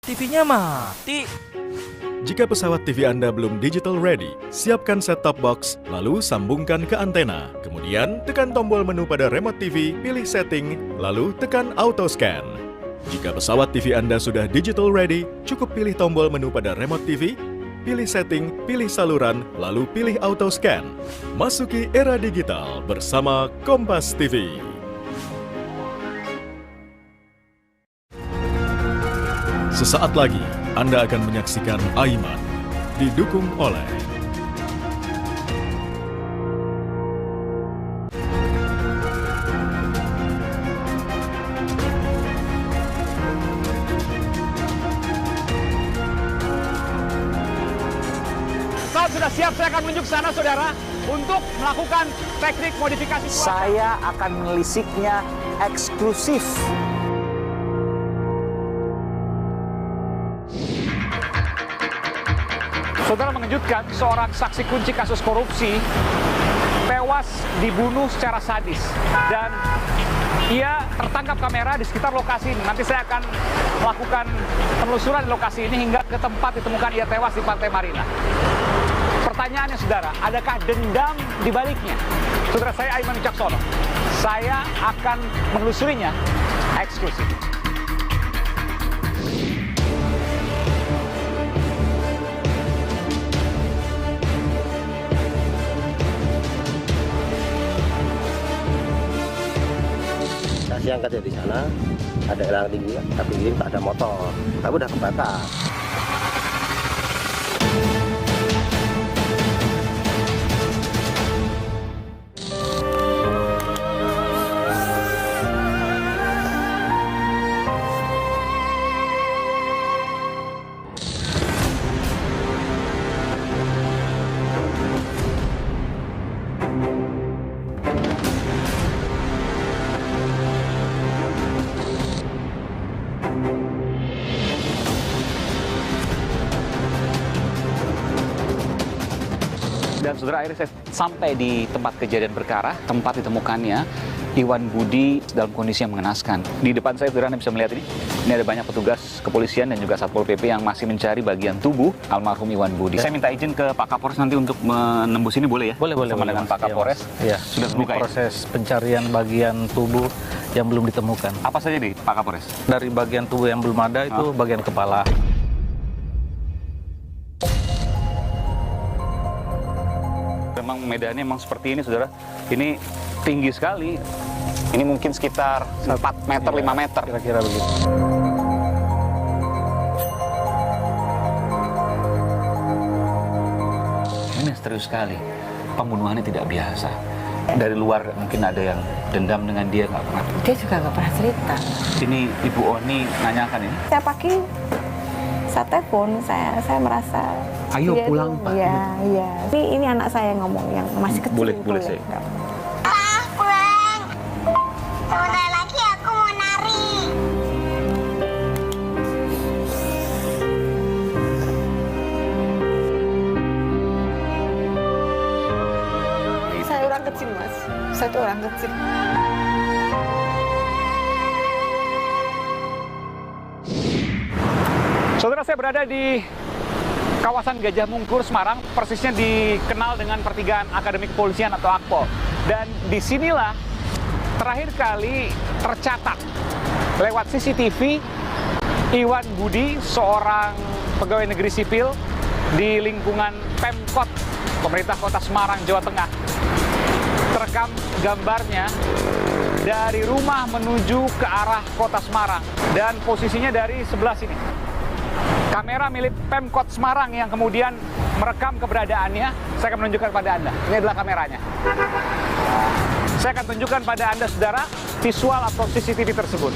TV-nya mati. Jika pesawat TV Anda belum digital ready, siapkan set-top box, lalu sambungkan ke antena. Kemudian, tekan tombol menu pada remote TV, pilih setting, lalu tekan auto scan. Jika pesawat TV Anda sudah digital ready, cukup pilih tombol menu pada remote TV, pilih setting, pilih saluran, lalu pilih auto scan. Masuki era digital bersama Kompas TV. Sesaat lagi, Anda akan menyaksikan Aiman, didukung oleh Saat sudah siap, saya akan menuju ke sana, saudara, untuk melakukan teknik modifikasi cuaca. Saya akan melisiknya eksklusif. Saudara, mengejutkan, seorang saksi kunci kasus korupsi tewas dibunuh secara sadis. Dan ia tertangkap kamera di sekitar lokasi ini. Nanti saya akan melakukan penelusuran di lokasi ini hingga ke tempat ditemukan ia tewas di Pantai Marina. Pertanyaannya, saudara, adakah dendam di baliknya? Saudara, saya Aiman Wicaksono. Saya akan menelusurinya eksklusif. Yang kerja di sana ada elang tinggi, tapi ini tak ada motor, tapi udah kebakar. Dan saudara, akhirnya saya sampai di tempat kejadian perkara, tempat ditemukannya Iwan Budi dalam kondisi yang mengenaskan. Di depan saya, saudara, Anda bisa melihat ini ada banyak petugas kepolisian dan juga Satpol PP yang masih mencari bagian tubuh almarhum Iwan Budi. Saya minta izin ke Pak Kapolres nanti untuk menembus ini, boleh ya? Boleh. Sama dengan Pak Kapolres. Iya. Sudah terbuka ya? Proses pencarian bagian tubuh yang belum ditemukan. Apa saja nih, Pak Kapolres? Dari bagian tubuh yang belum ada itu bagian kepala. Memang medannya memang seperti ini, saudara. Ini tinggi sekali. Ini mungkin sekitar 4 meter, 5 meter. Kira-kira begitu. Ini misterius sekali. Pembunuhannya tidak biasa. Dari luar mungkin ada yang dendam dengan dia, nggak pernah. Dia juga nggak pernah cerita. Ini Ibu Oni nanyakan ini. Saya pagi, saya telepon, saya merasa. Ayo dia pulang, itu, Pak. Iya. Ini anak saya yang ngomong, yang masih kecil. Boleh itu saya. ya. Pak, pulang. Sebentar lagi aku mau nari. Saya orang kecil, Mas. Saya tuh orang kecil. Saudara, saya berada di kawasan Gajah Mungkur, Semarang, persisnya dikenal dengan Pertigaan Akademi Kepolisian atau Akpol. Dan disinilah terakhir kali tercatat lewat CCTV Iwan Budi, seorang pegawai negeri sipil di lingkungan Pemkot, pemerintah kota Semarang, Jawa Tengah. Terekam gambarnya dari rumah menuju ke arah kota Semarang dan posisinya dari sebelah sini. Kamera milik Pemkot Semarang yang kemudian merekam keberadaannya, saya akan menunjukkan pada Anda. Ini adalah kameranya. Saya akan tunjukkan pada Anda, saudara, visual atau CCTV tersebut.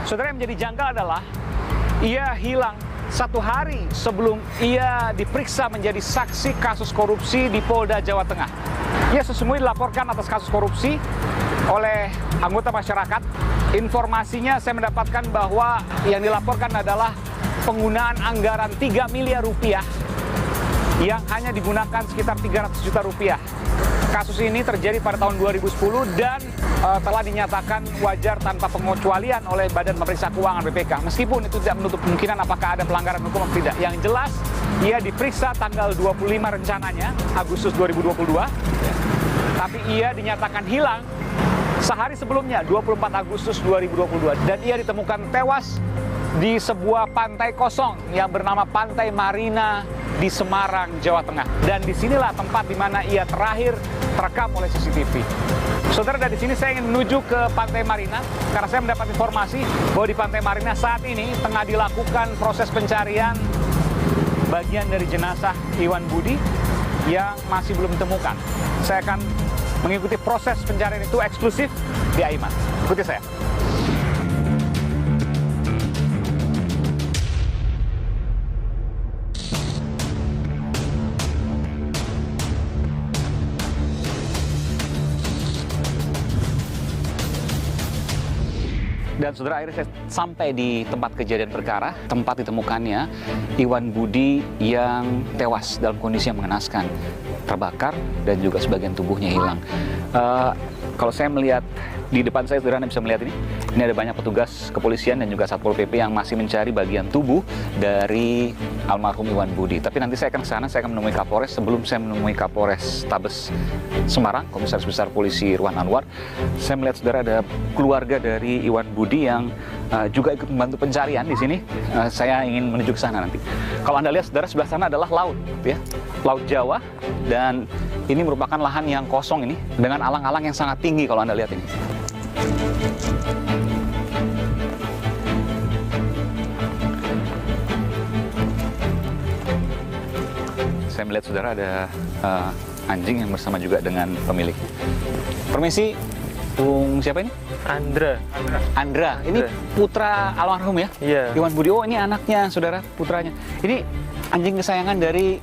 Saudara, yang menjadi janggal adalah ia hilang 1 hari sebelum ia diperiksa menjadi saksi kasus korupsi di Polda Jawa Tengah. Ia sesungguhnya dilaporkan atas kasus korupsi oleh anggota masyarakat. Informasinya saya mendapatkan bahwa yang dilaporkan adalah penggunaan anggaran 3 miliar rupiah yang hanya digunakan sekitar 300 juta rupiah Kasus ini terjadi pada tahun 2010 dan telah dinyatakan wajar tanpa pengecualian oleh Badan Pemeriksa Keuangan BPK. Meskipun itu tidak menutup kemungkinan apakah ada pelanggaran hukum atau tidak. Yang jelas, ia diperiksa tanggal 25 rencananya, Agustus 2022. Tapi ia dinyatakan hilang sehari sebelumnya, 24 Agustus 2022. Dan ia ditemukan tewas di sebuah pantai kosong yang bernama Pantai Marina di Semarang, Jawa Tengah. Dan disinilah tempat di mana ia terakhir terekam oleh CCTV. Saudara, dari sini saya ingin menuju ke Pantai Marina karena saya mendapat informasi bahwa di Pantai Marina saat ini tengah dilakukan proses pencarian bagian dari jenazah Iwan Budi yang masih belum ditemukan. Saya akan mengikuti proses pencarian itu eksklusif di Aiman. Ikuti saya. Dan saudara, akhirnya saya sampai di tempat kejadian perkara, tempat ditemukannya Iwan Budi yang tewas dalam kondisi yang mengenaskan, terbakar dan juga sebagian tubuhnya hilang. Kalau saya melihat di depan saya, saudara, Anda bisa melihat ini ada banyak petugas kepolisian dan juga Satpol PP yang masih mencari bagian tubuh dari almarhum Iwan Budi. Tapi nanti saya akan ke sana, saya akan menemui Kapolres. Sebelum saya menemui Kapolres Tabes Semarang, Komisaris Besar Polisi Irwan Anwar, saya melihat, saudara, ada keluarga dari Iwan Budi yang juga ikut membantu pencarian di sini. Saya ingin menuju ke sana nanti. Kalau Anda lihat, saudara, sebelah sana adalah laut, ya, Laut Jawa, dan ini merupakan lahan yang kosong ini dengan alang-alang yang sangat tinggi kalau Anda lihat ini. Saya melihat, saudara, ada anjing yang bersama juga dengan pemiliknya. Permisi, Bung siapa ini? Andra. Ini putra almarhum ya? Iya. Iwan Budi. Oh, ini anaknya, saudara, putranya. Ini anjing kesayangan dari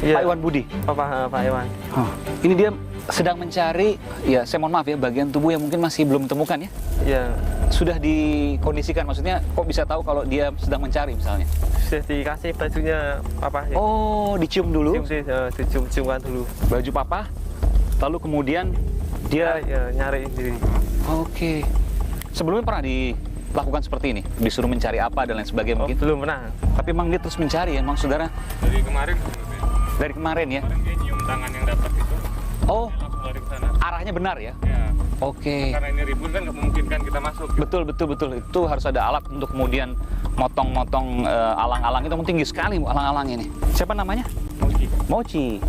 Pak Iwan Budi. Pak Iwan. Oh, ini dia sedang mencari, ya saya mohon maaf ya, bagian tubuh yang mungkin masih belum ditemukan ya? Iya. Sudah dikondisikan, maksudnya kok bisa tahu kalau dia sedang mencari misalnya? Sudah dikasih bajunya papa ya. Oh, dicium dulu? Diciumkan dulu. Baju papa, lalu kemudian dia nyari sendiri. Oke. Sebelumnya pernah dilakukan seperti ini? Disuruh mencari apa dan lain sebagainya mungkin? Belum pernah. Tapi emang dia terus mencari ya, emang saudara? Dari kemarin. Dari kemarin ya? Kemarin dia nyium tangan yang dapat itu. Oh, Langsung lari ke sana. arahnya benar ya? Ya. Oke. Karena ini ribut kan nggak memungkinkan kita masuk. Betul. Itu harus ada alat untuk kemudian motong-motong alang-alang. Itu tinggi sekali alang-alang ini. Siapa namanya? Mochi.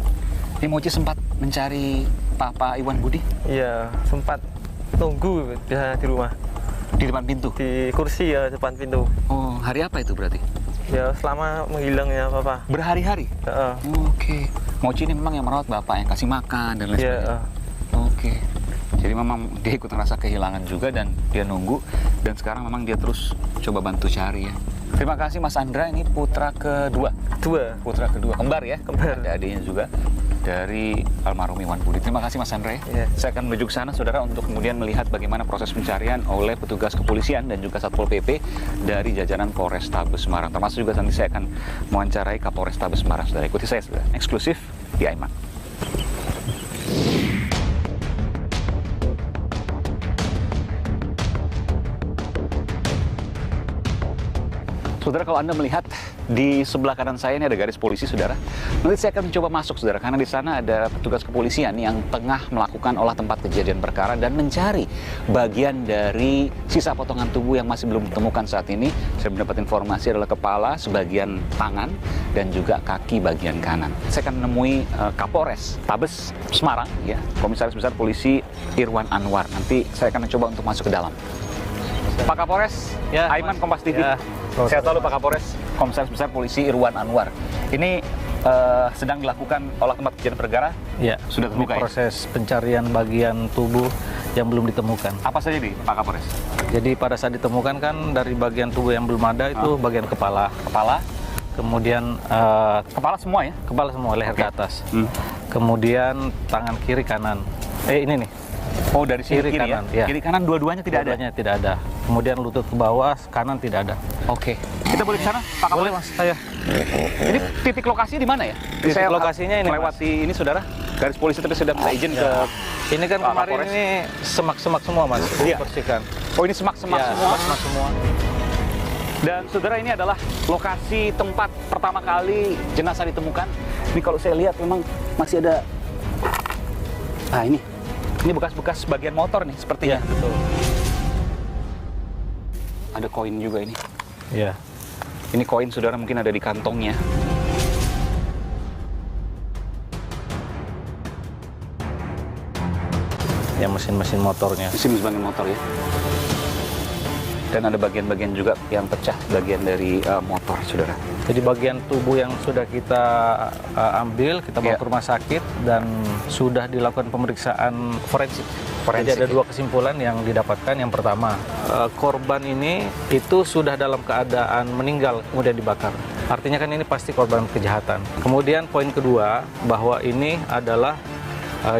Ini Mochi sempat mencari Papa Iwan Budi? Iya, sempat tunggu di rumah. Di depan pintu? Di kursi ya, depan pintu. Oh, hari apa itu berarti? Ya, selama menghilangnya Papa. Berhari-hari? Oke. Mochi ini memang yang merawat Bapak, yang kasih makan dan lain sebagainya? Oke. Jadi memang dia ikut ngerasa kehilangan juga dan dia nunggu. Dan sekarang memang dia terus coba bantu cari ya. Terima kasih Mas Andra, ini putra kedua? Putra kedua, kembar ya? Kembar. Ada adiknya juga dari almarhum Iwan Budi. Terima kasih Mas Andra ya. Saya akan menuju ke sana, saudara, untuk kemudian melihat bagaimana proses pencarian oleh petugas kepolisian dan juga Satpol PP dari jajaran Polres Tabes Semarang. Termasuk juga nanti saya akan mewawancarai Kapolres Tabes Semarang, saudara. Ikuti saya, saudara. Eksklusif di Aiman. Saudara, kalau Anda melihat di sebelah kanan saya ini ada garis polisi, saudara. Nanti saya akan mencoba masuk, saudara, karena di sana ada petugas kepolisian yang tengah melakukan olah tempat kejadian perkara dan mencari bagian dari sisa potongan tubuh yang masih belum ditemukan saat ini. Saya mendapat informasi adalah kepala, sebagian tangan, dan juga kaki bagian kanan. Saya akan menemui Kapolres Tabes Semarang, ya, Komisaris Besar Polisi Irwan Anwar. Nanti saya akan mencoba untuk masuk ke dalam. Pak Kapolres, Ya, Aiman, Kompas TV. Ya. Saya tahu Pak Kapolres, Komisaris Besar Polisi Irwan Anwar. Ini sedang dilakukan olah tempat kejadian perkara. Ya, Sudah terbuka ya? proses pencarian bagian tubuh yang belum ditemukan. Apa saja nih Pak Kapolres? Jadi pada saat ditemukan kan dari bagian tubuh yang belum ada itu bagian kepala. Kepala, Kemudian kepala semua ya? kepala semua, leher ke atas. Hmm. Kemudian tangan kiri kanan. Ini nih. Oh, dari sini Kiri kiri kanan, ya? ya. Kiri kanan dua-duanya tidak ada? Dua-duanya tidak ada. Kemudian lutut ke bawah, kanan tidak ada. Oke. Kita boleh ke sana, Pak Kapolres? Boleh Mas, saya. Ini titik lokasi di mana ya? Titik Saya lokasinya ini, melewati ini, saudara. Garis polisi tapi sudah minta izin ke... Ini kan Pak kemarin Kapolres. ini semak-semak semua, Mas. Iya. Bersihkan. Oh, ini semak-semak Ya, semua. semak semua. Dan saudara, ini adalah lokasi tempat pertama kali jenazah ditemukan. Ini kalau saya lihat memang masih ada... Nah, ini bekas-bekas bagian motor nih sepertinya. Iya, betul. Ada koin juga ini. Iya. Ini koin saudara mungkin ada di kantongnya. Ya, mesin-mesin motornya. Mesin motor ya. Dan ada bagian-bagian juga yang pecah, bagian dari motor, saudara. Jadi bagian tubuh yang sudah kita ambil, kita bawa Iya. ke rumah sakit dan sudah dilakukan pemeriksaan forensik. Forensik, Jadi ada ya. dua kesimpulan yang didapatkan. Yang pertama, korban ini itu sudah dalam keadaan meninggal kemudian dibakar. Artinya kan ini pasti korban kejahatan. Kemudian poin kedua, bahwa ini adalah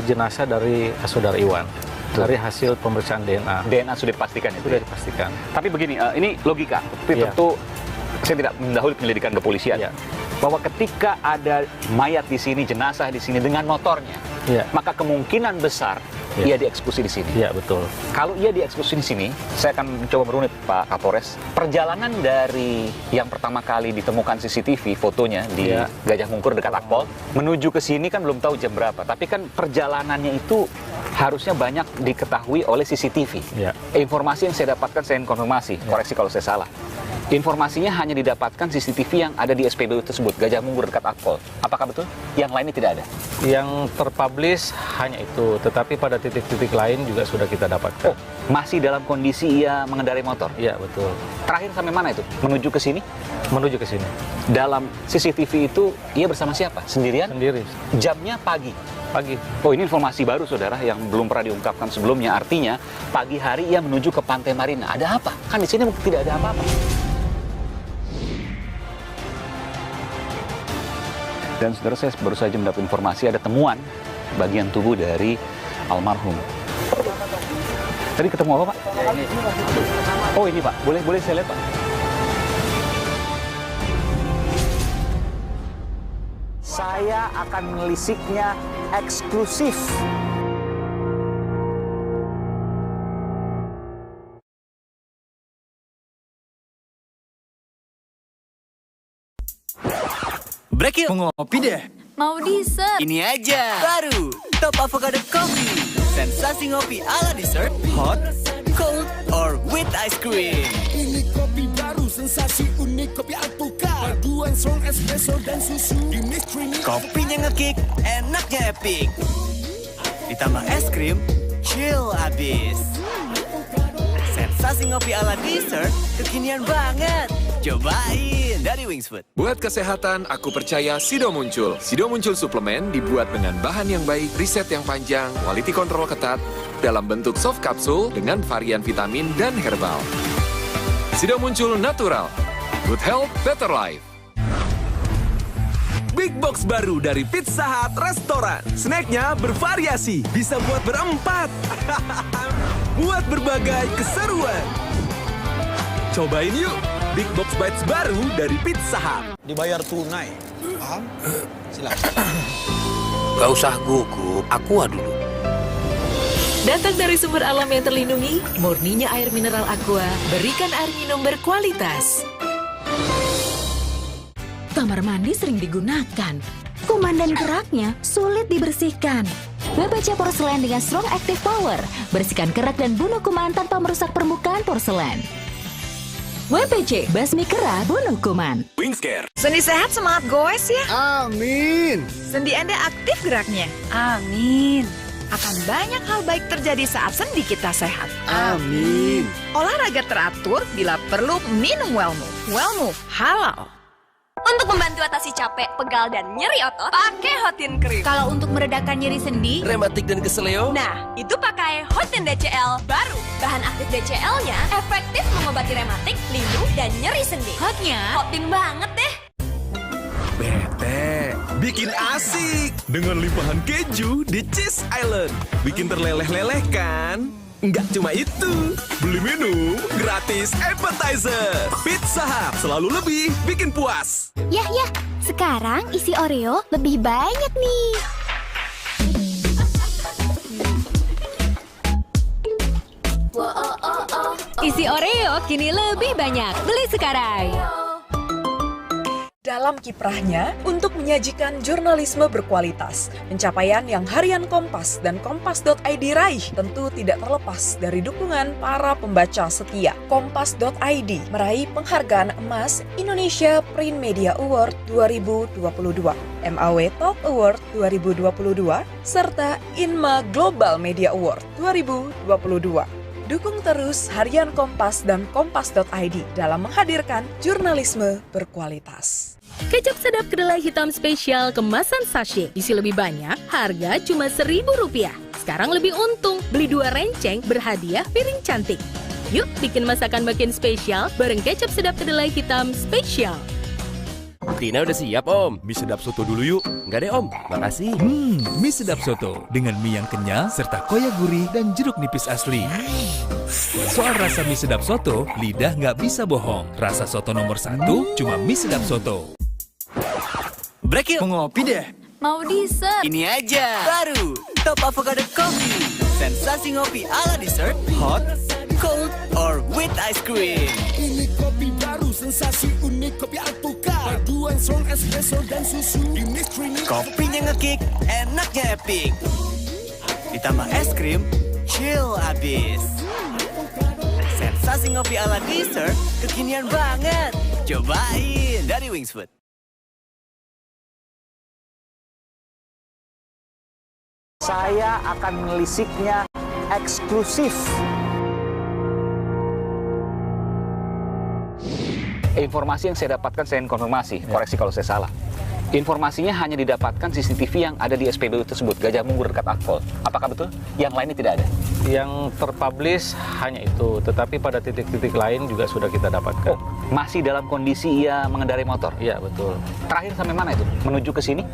jenazah dari saudara Iwan. Dari hasil pemeriksaan DNA. DNA sudah dipastikan itu. Sudah dipastikan. Tapi begini, ini logika. Tapi Iya. tentu saya tidak mendahului penyelidikan kepolisian. Iya. Bahwa ketika ada mayat di sini, jenazah di sini dengan motornya, Iya. maka kemungkinan besar Iya. ia dieksekusi di sini. Iya, betul. Kalau ia dieksekusi di sini, saya akan mencoba merunut Pak Kapolres. Perjalanan dari yang pertama kali ditemukan CCTV fotonya di Iya. Gajah Mungkur dekat Akpol, menuju ke sini kan belum tahu jam berapa. Tapi kan perjalanannya itu harusnya banyak diketahui oleh CCTV. Iya. Informasi yang saya dapatkan, saya konfirmasi, koreksi kalau saya salah. Informasinya hanya didapatkan CCTV yang ada di SPBU tersebut, Gajah Mungkur dekat Akpol. Apakah betul? Yang lainnya tidak ada? Yang terpublish hanya itu, tetapi pada titik-titik lain juga sudah kita dapatkan. Oh, masih dalam kondisi ia mengendarai motor? Iya, betul. Terakhir sampai mana itu? Menuju ke sini? Menuju ke sini. Dalam CCTV itu ia bersama siapa? Sendirian? Sendiri. Jamnya pagi. Pagi. Oh, ini informasi baru saudara yang belum pernah diungkapkan sebelumnya. Artinya pagi hari ia menuju ke Pantai Marina. Ada apa? Kan di sini tidak ada apa-apa. Dan saudara, saya baru saja mendapat informasi ada temuan bagian tubuh dari almarhum. Tadi ketemu apa, Pak? Oh, ini Pak. Boleh saya lihat, Pak? Saya akan menelisiknya eksklusif. Break yuk, mau ngopi deh. Mau dessert. Ini aja, baru Top Avocado Coffee. Sensasi ngopi ala dessert, hot, cold, or with ice cream. Ini kopi baru, sensasi unik kopi alpukat. Paduan strong espresso dan susu. Ini creamy. Kopinya ngekick, enaknya epic. Ditambah es krim, chill abis. Sensasi ngopi ala dessert, kekinian banget. Cobain dari Wingsfood. Buat kesehatan, aku percaya Sido Muncul. Sido Muncul suplemen dibuat dengan bahan yang baik, riset yang panjang, quality control ketat, dalam bentuk soft capsule dengan varian vitamin dan herbal. Sido Muncul natural. Good health, better life. Big Box baru dari Pizza Hut Restoran. Snacknya bervariasi, bisa buat berempat. Buat berbagai keseruan. Cobain yuk, Big Box Bites baru dari Pizza Hut. Dibayar tunai. Paham? Silakan. Gak usah gugup, Aqua dulu. Datang dari sumber alam yang terlindungi, murninya air mineral Aqua, berikan air minum berkualitas. Kamar mandi sering digunakan. Kuman dan keraknya sulit dibersihkan. WPC Porselen dengan Strong Active Power. Bersihkan kerak dan bunuh kuman tanpa merusak permukaan porselen. WPC, basmi kera bunuh kuman. Wingscare. Sendi sehat, semangat goes ya. Amin. Sendi Anda aktif geraknya. Amin. Akan banyak hal baik terjadi saat sendi kita sehat. Amin. Olahraga teratur, bila perlu minum Wellmove. Wellmove halal. Untuk membantu atasi capek, pegal, dan nyeri otot, pakai Hotin Cream. Kalau untuk meredakan nyeri sendi, rematik dan keseleo, nah, itu pakai Hotin DCL baru. Bahan aktif DCL-nya efektif mengobati rematik, linu, dan nyeri sendi. hotnya Hotin banget deh. Bete, bikin asik dengan limpahan keju di Cheese Island. Bikin terleleh-leleh kan? Nggak cuma itu, beli minum gratis appetizer. Pizza Hut selalu lebih bikin puas. Yah, sekarang isi Oreo lebih banyak nih. Isi Oreo kini lebih banyak. Beli sekarang. Dalam kiprahnya untuk menyajikan jurnalisme berkualitas, pencapaian yang Harian Kompas dan Kompas.id raih tentu tidak terlepas dari dukungan para pembaca setia. Kompas.id meraih penghargaan emas Indonesia Print Media Award 2022, MAW Top Award 2022, serta Inma Global Media Award 2022. Dukung terus Harian Kompas dan Kompas.id dalam menghadirkan jurnalisme berkualitas. Kecap sedap kedelai hitam spesial kemasan sachet. Isi lebih banyak, harga cuma Rp1.000. Sekarang lebih untung, beli 2 renceng berhadiah piring cantik. Yuk bikin masakan makin spesial bareng kecap sedap kedelai hitam spesial. Tina udah siap, Om. Mie sedap soto dulu yuk. Enggak deh, Om. Makasih. Mie sedap soto dengan mie yang kenyal serta koya gurih dan jeruk nipis asli. Soal rasa mie sedap soto, lidah nggak bisa bohong. Rasa soto nomor 1 cuma mie sedap soto. Break yuk. Mau ngopi deh. Mau dessert. Ini aja. Baru Top Avocado Coffee. Sensasi ngopi ala dessert, hot, cold, or with ice cream. Ini kopi baru, sensasi unik kopi alpukat. Paduan strong espresso dan susu di mix creamy. Kopinya ngekick, enaknya epic. Ditambah es krim, chill abis. Sensasi ngopi ala dessert, kekinian banget. Cobain dari Wingsfood. Saya akan menelisiknya eksklusif. Informasi yang saya dapatkan, saya konfirmasi, koreksi kalau saya salah. Informasinya hanya didapatkan CCTV yang ada di SPBU tersebut, Gajah Munggur dekat Akpol. Apakah betul? Yang lainnya tidak ada? Yang terpublish hanya itu, tetapi pada titik-titik lain juga sudah kita dapatkan. Oh, masih dalam kondisi ia mengendarai motor? Iya, betul. Terakhir sampai mana itu? Menuju ke sini?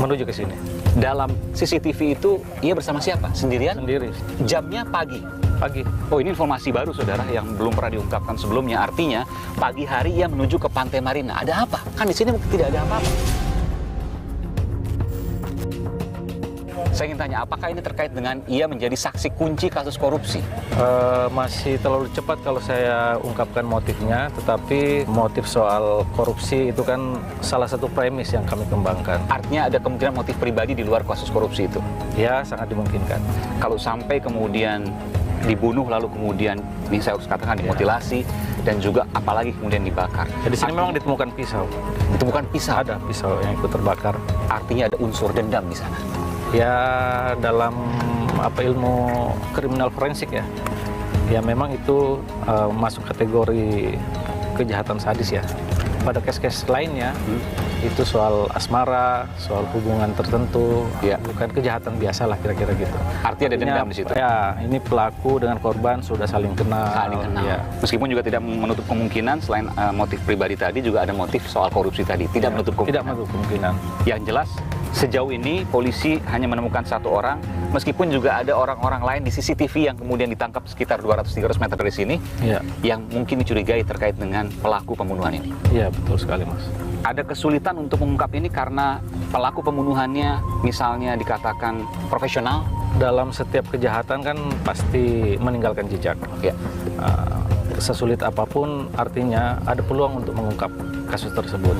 Menuju ke sini. Dalam CCTV itu ia bersama siapa? Sendirian? Sendiri. Jamnya pagi? Pagi. Oh, ini informasi baru, saudara, yang belum pernah diungkapkan sebelumnya. Artinya, pagi hari ia menuju ke Pantai Marina. Ada apa? Kan di sini tidak ada apa-apa. Saya ingin tanya, apakah ini terkait dengan ia menjadi saksi kunci kasus korupsi? Masih terlalu cepat kalau saya ungkapkan motifnya, tetapi motif soal korupsi itu kan salah satu premis yang kami kembangkan. Artinya ada kemungkinan motif pribadi di luar kasus korupsi itu? Ya, sangat dimungkinkan. Kalau sampai kemudian dibunuh, lalu kemudian, ini saya harus katakan dimutilasi, dan juga apalagi kemudian dibakar. Di sini memang ditemukan pisau. Ditemukan pisau? Ada pisau yang ikut terbakar. Artinya ada unsur dendam di sana? Ya, dalam ilmu kriminal forensik ya memang itu masuk kategori kejahatan sadis ya. Pada kes-kes lainnya itu soal asmara, soal hubungan tertentu, bukan kejahatan biasa lah kira-kira gitu. Artinya ada dendam di situ? Ya, ini pelaku dengan korban sudah saling kenal. Saling kenal. Ya. Meskipun juga tidak menutup kemungkinan selain motif pribadi tadi juga ada motif soal korupsi tadi. Tidak menutup kemungkinan. Tidak menutup kemungkinan. Yang jelas sejauh ini polisi hanya menemukan 1 orang, meskipun juga ada orang-orang lain di CCTV yang kemudian ditangkap sekitar 200-300 meter dari sini, yang mungkin dicurigai terkait dengan pelaku pembunuhan ini. Iya, betul sekali, Mas. Ada kesulitan untuk mengungkap ini karena pelaku pembunuhannya misalnya dikatakan profesional? Dalam setiap kejahatan kan pasti meninggalkan jejak. Ya. Sesulit apapun artinya ada peluang untuk mengungkap kasus tersebut.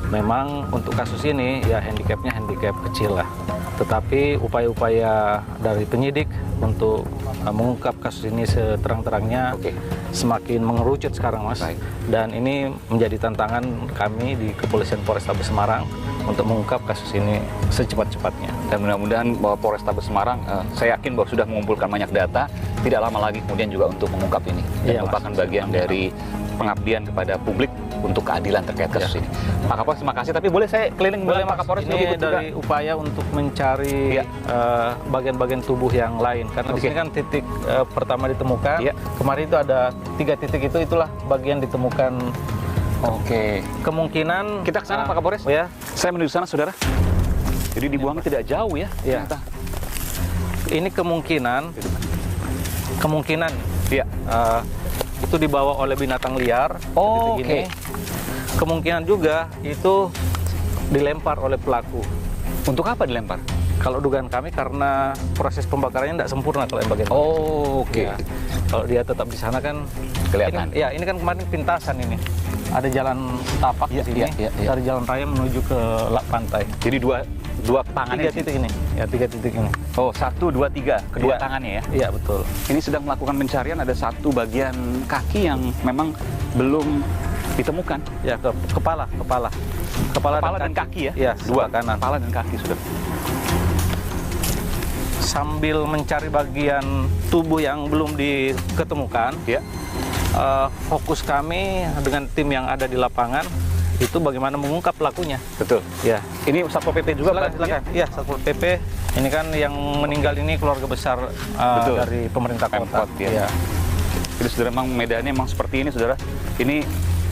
Memang untuk kasus ini ya handicapnya handicap kecil lah. Tetapi upaya-upaya dari penyidik untuk mengungkap kasus ini seterang-terangnya semakin mengerucut sekarang, Mas. Dan ini menjadi tantangan kami di Kepolisian Polrestabes Semarang untuk mengungkap kasus ini secepat-cepatnya. Dan mudah-mudahan bahwa Polrestabes Semarang, saya yakin bahwa sudah mengumpulkan banyak data, tidak lama lagi kemudian juga untuk mengungkap ini. Dan merupakan bagian dari pengabdian kepada publik untuk keadilan terkait kasus ini. Pak Kapolres, terima kasih. Tapi boleh saya keliling boleh, Pak Kapolres? Ini dari upaya untuk mencari bagian-bagian tubuh yang lain. Karena di sini kan titik pertama ditemukan. Kemarin itu ada 3 titik itulah bagian ditemukan. Kemungkinan kita ke sana, Pak Kapolres. Ya. Saya menuju sana, saudara. Jadi dibuang tidak jauh ya. Iya. Ini kemungkinan itu dibawa oleh binatang liar. Kemungkinan juga itu dilempar oleh pelaku. Untuk apa dilempar? Kalau dugaan kami karena proses pembakarannya tidak sempurna kalau yang bagian. Kalau Kalau dia tetap di sana kan kelihatan. Ini kan kemarin pintasan ini. Ada jalan tapak di sini. Dari jalan raya menuju ke pantai. Jadi dua tangannya 3 titik ini. Ya, 3 titik ini. Oh, 1, 2, 3. Kedua tangannya ya? Iya, betul. Ini sedang melakukan pencarian, ada satu bagian kaki yang memang belum ditemukan. Ya, kepala dan kaki ya? Iya, dua kanan. Kepala dan kaki sudah. Sambil mencari bagian tubuh yang belum diketemukan, fokus kami dengan tim yang ada di lapangan itu bagaimana mengungkap pelakunya. Betul. Ya. Ini Satpol PP juga, silakan. Iya, Satpol PP. Ini kan yang meninggal ini keluarga besar dari pemerintah kota. Ya. Jadi saudara, memang medannya memang seperti ini, saudara. Ini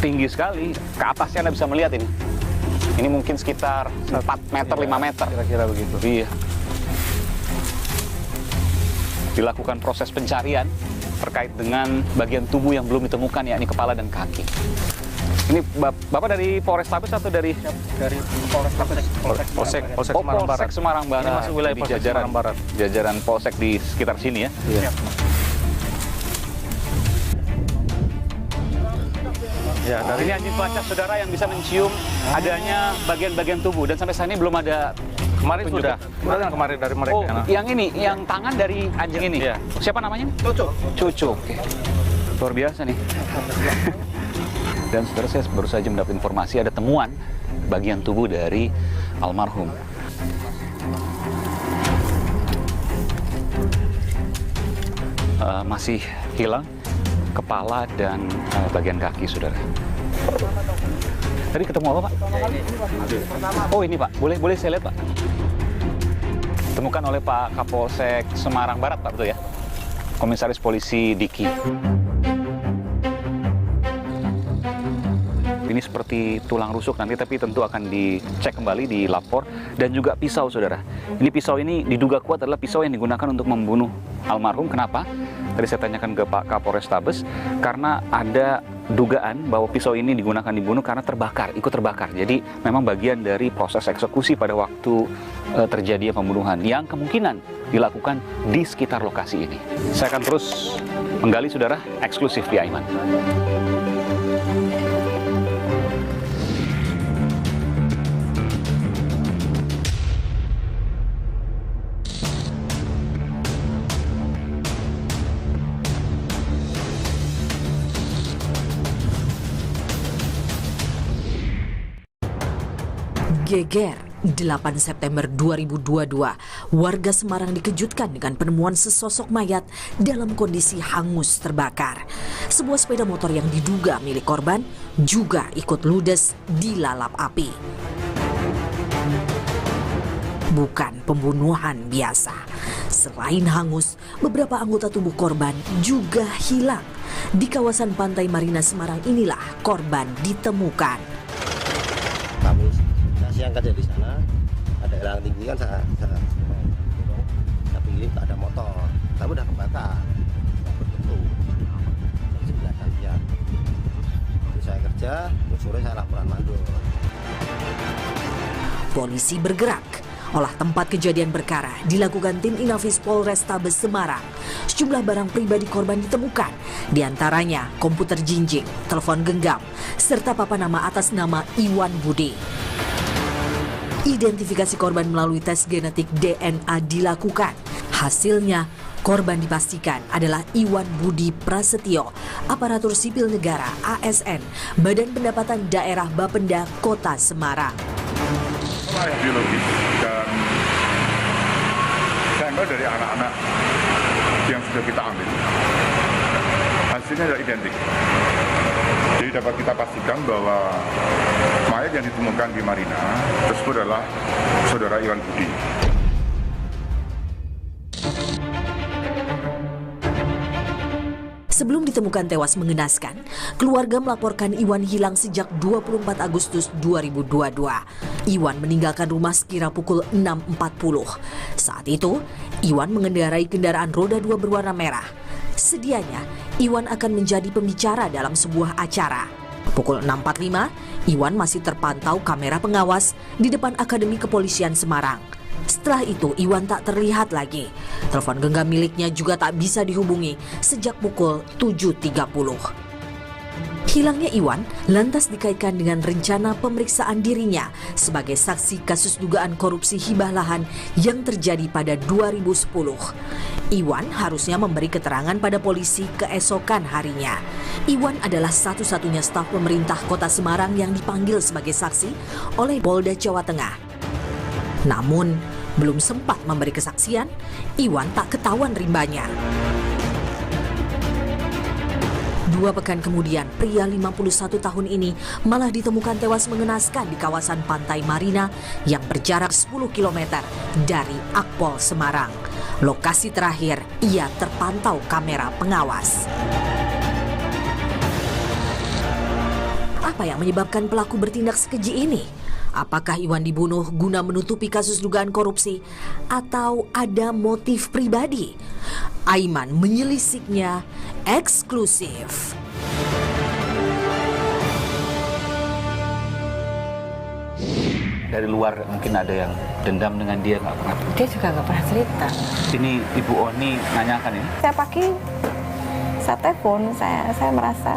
tinggi sekali. Ke atasnya Anda bisa melihat ini. Ini mungkin sekitar 4 meter, 5 meter. Kira-kira begitu. Iya. Dilakukan proses pencarian terkait dengan bagian tubuh yang belum ditemukan, yakni kepala dan kaki. Ini Bapak dari Polrestabes atau dari Polsek Semarang Barat. Ini masuk wilayah Polsek Semarang Barat. Jajaran Polsek di sekitar sini ya. Iya. Ya, dari ini anjing pelacak, saudara, yang bisa mencium adanya bagian-bagian tubuh, dan sampai saat ini belum ada. Kemarin sudah. Kemarin dari mereka. Oh, yang ini, yang tangan dari anjing ini. Iya. Siapa namanya? Cucu. Oke. Luar biasa nih. Dan saudara, saya baru saja mendapat informasi ada temuan bagian tubuh dari almarhum. Masih hilang kepala dan bagian kaki, saudara. Tadi ketemu apa, Pak? Oh, ini, Pak. Boleh saya lihat, Pak? Temukan oleh Pak Kapolsek Semarang Barat, Pak, betul ya? Komisaris Polisi Diki. Ini seperti tulang rusuk nanti, tapi tentu akan dicek kembali, dilapor. Dan juga pisau, saudara. Ini pisau ini diduga kuat adalah pisau yang digunakan untuk membunuh almarhum. Kenapa? Tadi saya tanyakan ke Pak Kapolrestabes, karena ada dugaan bahwa pisau ini digunakan dibunuh karena ikut terbakar. Jadi memang bagian dari proses eksekusi pada waktu terjadinya pembunuhan yang kemungkinan dilakukan di sekitar lokasi ini. Saya akan terus menggali, saudara, eksklusif di Aiman. Geger, 8 September 2022, warga Semarang dikejutkan dengan penemuan sesosok mayat dalam kondisi hangus terbakar. Sebuah sepeda motor yang diduga milik korban juga ikut ludes dilalap api. Bukan pembunuhan biasa. Selain hangus, beberapa anggota tubuh korban juga hilang. Di kawasan Pantai Marina Semarang inilah korban ditemukan. Saya angkat dari sana, ada elang tinggi kan, saya pikir tak ada motor, tapi udah kebakar, berbentuk dari sebelah kalian. Terus saya kerja, terus sore saya laporan mandor. Polisi bergerak. Olah tempat kejadian perkara dilakukan tim Inafis Polrestabes Semarang. Sejumlah barang pribadi korban ditemukan, diantaranya komputer jinjing, telepon genggam, serta papan nama atas nama Iwan Budi. Identifikasi korban melalui tes genetik DNA dilakukan. Hasilnya, korban dipastikan adalah Iwan Budi Prasetyo, aparatur sipil negara ASN, Badan Pendapatan Daerah Bapenda Kota Semarang. Biologis dan sampel dari anak-anak yang sudah kita ambil, hasilnya adalah identik. Jadi dapat kita pastikan bahwa mayat yang ditemukan di Marina tersebut adalah saudara Iwan Budi. Sebelum ditemukan tewas mengenaskan, keluarga melaporkan Iwan hilang sejak 24 Agustus 2022. Iwan meninggalkan rumah sekira pukul 6.40. Saat itu, Iwan mengendarai kendaraan roda 2 berwarna merah. Sedianya, Iwan akan menjadi pembicara dalam sebuah acara. Pukul 6.45, Iwan masih terpantau kamera pengawas di depan Akademi Kepolisian Semarang. Setelah itu, Iwan tak terlihat lagi. Telepon genggam miliknya juga tak bisa dihubungi sejak pukul 7.30. Hilangnya Iwan lantas dikaitkan dengan rencana pemeriksaan dirinya sebagai saksi kasus dugaan korupsi hibah lahan yang terjadi pada 2010. Iwan harusnya memberi keterangan pada polisi keesokan harinya. Iwan adalah satu-satunya staf pemerintah Kota Semarang yang dipanggil sebagai saksi oleh Polda Jawa Tengah. Namun, belum sempat memberi kesaksian, Iwan tak ketahuan rimbanya. 2 pekan kemudian, pria 51 tahun ini malah ditemukan tewas mengenaskan di kawasan Pantai Marina yang berjarak 10 km dari Akpol Semarang. Lokasi terakhir, ia terpantau kamera pengawas. Apa yang menyebabkan pelaku bertindak sekeji ini? Apakah Iwan dibunuh guna menutupi kasus dugaan korupsi atau ada motif pribadi? Aiman menyelisiknya eksklusif. Dari luar mungkin ada yang dendam dengan dia, nggak pernah. Dia juga nggak pernah cerita. Ini Ibu Oni nanyakan ini. Saya pagi, saya telepon, saya merasa.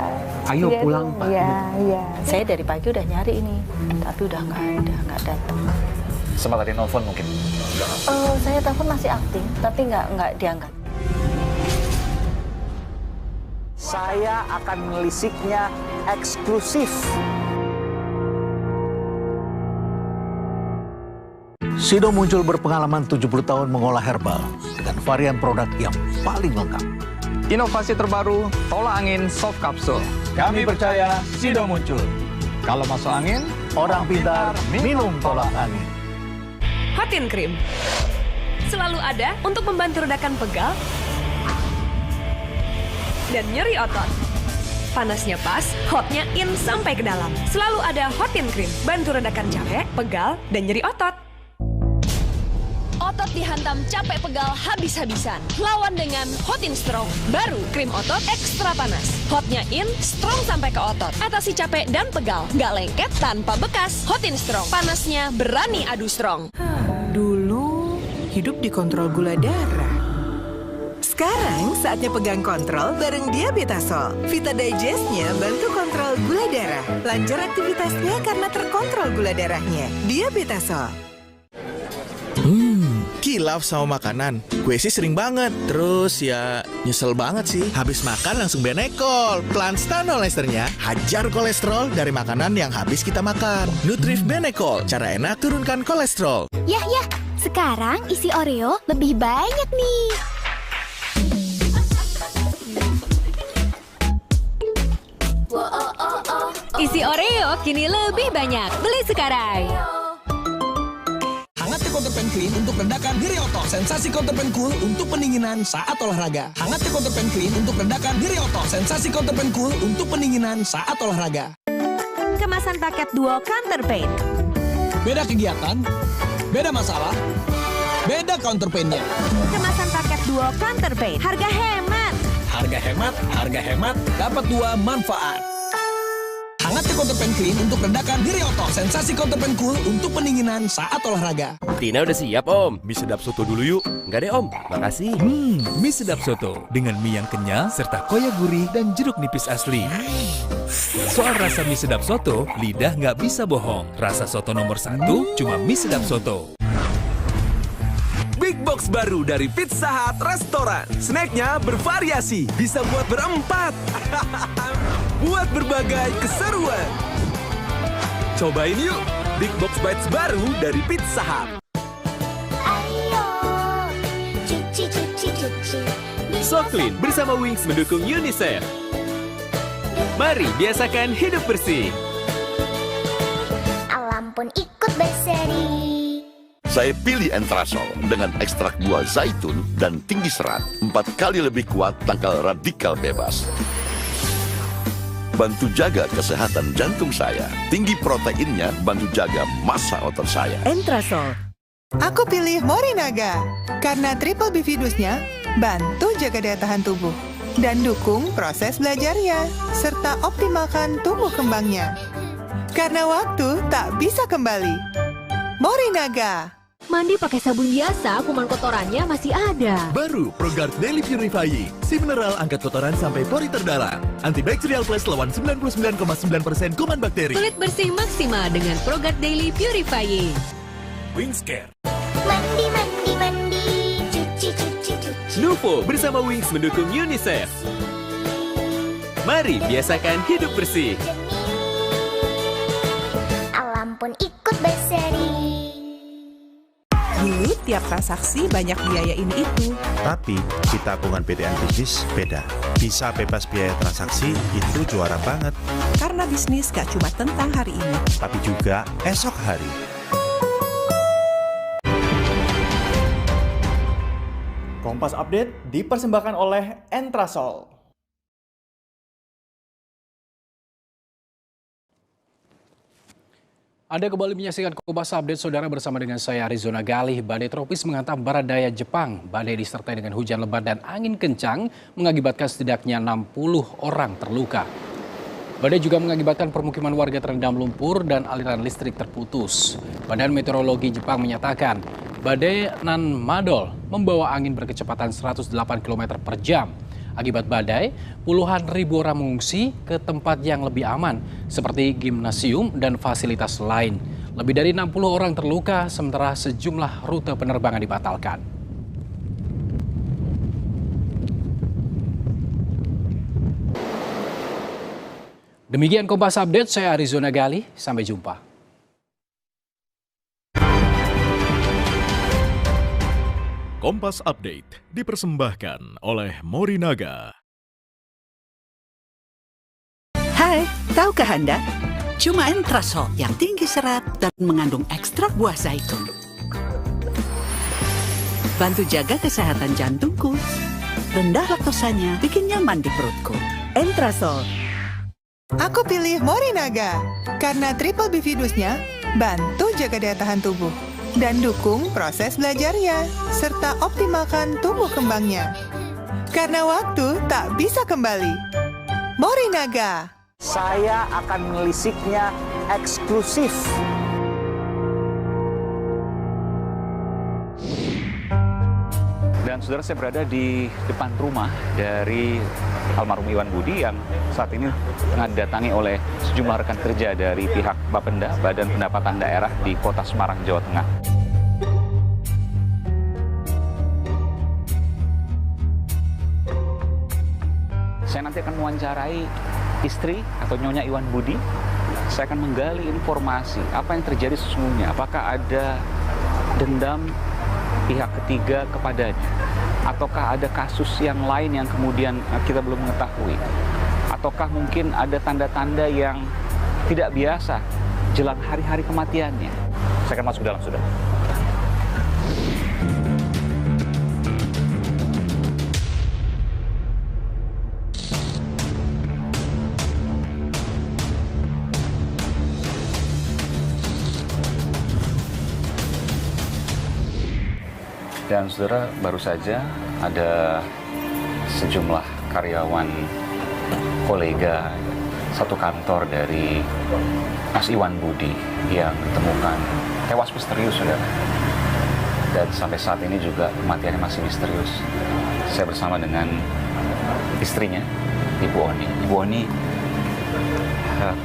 Ayo pulang, Pak. Iya. Saya dari pagi udah nyari ini, tapi udah nggak datang. Sempat ada nelfon mungkin? Saya telepon masih aktif, tapi nggak diangkat. Saya akan melisiknya eksklusif. Sido Muncul berpengalaman 70 tahun mengolah herbal dengan varian produk yang paling lengkap. Inovasi terbaru, tolak angin soft capsule. Kami percaya Sido Muncul. Kalau masuk angin, Orang pintar minum tolak angin. Hotin Cream selalu ada untuk membantu redakan pegal dan nyeri otot. Panasnya pas, hotnya in sampai ke dalam. Selalu ada Hotin Cream, bantu redakan capek, pegal, dan nyeri otot. Otot dihantam capek pegal habis-habisan. Lawan dengan Hotin Strong. Baru krim otot ekstra panas. Hotnya in, strong sampai ke otot. Atasi capek dan pegal. Nggak lengket tanpa bekas. Hotin Strong. Panasnya berani adu strong. Dulu hidup dikontrol gula darah. Sekarang saatnya pegang kontrol bareng Diabetasol. Vita Digest-nya bantu kontrol gula darah. Lancar aktivitasnya karena terkontrol gula darahnya. Diabetasol. Kilaf sama makanan. Gue sih sering banget. Terus ya nyesel banget sih. Habis makan langsung Benekol. Planstanol esternya hajar kolesterol dari makanan yang habis kita makan. Nutrif Benekol. Cara enak turunkan kolesterol. Yah, sekarang isi Oreo lebih banyak nih. Isi Oreo kini lebih banyak. Beli sekarang. Hangat Counterpan Clean untuk redakan nyeri otot. Sensasi Counterpan Cool untuk pendinginan saat olahraga. Hangat Counterpan Clean untuk redakan nyeri otot. Sensasi Counterpan Cool untuk pendinginan saat olahraga. Kemasan paket duo Counterpain. Beda kegiatan, beda masalah, beda counterpain-nya. Kemasan paket duo Counterpain. Harga hemat. Harga hemat, dapat 2 manfaat. Hangat Counterpan Clean untuk redakan nyeri otot. Sensasi Counterpan Cool untuk pendinginan saat olahraga. Tina udah siap, Om. Mie sedap soto dulu yuk. Enggak deh, Om. Makasih. Mie sedap soto dengan mie yang kenyal serta koya gurih dan jeruk nipis asli. Soal rasa mie sedap soto, lidah nggak bisa bohong. Rasa soto nomor 1 cuma mie sedap soto. Big Box baru dari Pizza Hut Restoran. Snacknya bervariasi, bisa buat berempat. Buat berbagai keseruan. Cobain yuk, Big Box Bites baru dari Pizza Hut. Ayo, cuci. Soklin bersama Wings mendukung UNICEF. Mari biasakan hidup bersih. Alam pun ikut berseri. Saya pilih Entrasol dengan ekstrak buah zaitun dan tinggi serat. 4 kali lebih kuat tangkal radikal bebas. Bantu jaga kesehatan jantung saya. Tinggi proteinnya bantu jaga massa otot saya. Entrasol. Aku pilih Morinaga karena triple bifidusnya bantu jaga daya tahan tubuh dan dukung proses belajarnya serta optimalkan tumbuh kembangnya. Karena waktu tak bisa kembali. Morinaga. Mandi pakai sabun biasa, kuman kotorannya masih ada. Baru ProGuard Daily Purifying. Si mineral angkat kotoran sampai pori terdalam. Antibacterial Plus lawan 99,9% kuman bakteri. Kulit bersih maksimal dengan ProGuard Daily Purifying. Wings Care. Mandi, mandi, mandi, cuci, cuci, cuci. Nuvo bersama Wings mendukung UNICEF. Mari biasakan hidup bersih. Alam pun ikut berseri. Dulu tiap transaksi banyak biaya ini itu. Tapi di tabungan BTN Bisnis beda. Bisa bebas biaya transaksi itu juara banget. Karena bisnis gak cuma tentang hari ini, Tapi juga esok hari. Kompas Update dipersembahkan oleh Entrasol. Anda kembali menyaksikan Kompas Update, saudara, bersama dengan saya Arizona Galih. Badai tropis menghantam barat daya Jepang. Badai disertai dengan hujan lebat dan angin kencang mengakibatkan setidaknya 60 orang terluka. Badai juga mengakibatkan permukiman warga terendam lumpur dan aliran listrik terputus. Badan Meteorologi Jepang menyatakan badai Nanmadol membawa angin berkecepatan 108 km per jam. Akibat badai, puluhan ribu orang mengungsi ke tempat yang lebih aman, seperti gimnasium dan fasilitas lain. Lebih dari 60 orang terluka, sementara sejumlah rute penerbangan dibatalkan. Demikian Kompas Update, saya Arizona Galih, sampai jumpa. Kompas Update dipersembahkan oleh Morinaga. Hai, tahukah Anda? Cuma Entrasol yang tinggi serat dan mengandung ekstrak buah zaitun. Bantu jaga kesehatan jantungku. Rendah laktosanya bikin nyaman di perutku. Entrasol. Aku pilih Morinaga karena triple bifidusnya bantu jaga daya tahan tubuh dan dukung proses belajarnya, serta optimalkan tumbuh kembangnya. Karena waktu tak bisa kembali. Morinaga. Saya akan menelisiknya eksklusif. Dan saudara, saya berada di depan rumah dari almarhum Iwan Budi yang saat ini tengah didatangi oleh sejumlah rekan kerja dari pihak Bapenda, Badan Pendapatan Daerah di Kota Semarang, Jawa Tengah. Saya nanti akan mewawancarai istri atau Nyonya Iwan Budi. Saya akan menggali informasi apa yang terjadi sesungguhnya. Apakah ada dendam pihak ketiga kepadanya? Ataukah ada kasus yang lain yang kemudian kita belum mengetahui? Ataukah mungkin ada tanda-tanda yang tidak biasa jelang hari-hari kematiannya? Saya akan masuk dalam, saudara. Dan saudara, baru saja ada sejumlah karyawan kolega satu kantor dari Mas Iwan Budi yang ditemukan tewas misterius, saudara. Dan sampai saat ini juga kematiannya masih misterius. Saya bersama dengan istrinya, Ibu Oni. Ibu Oni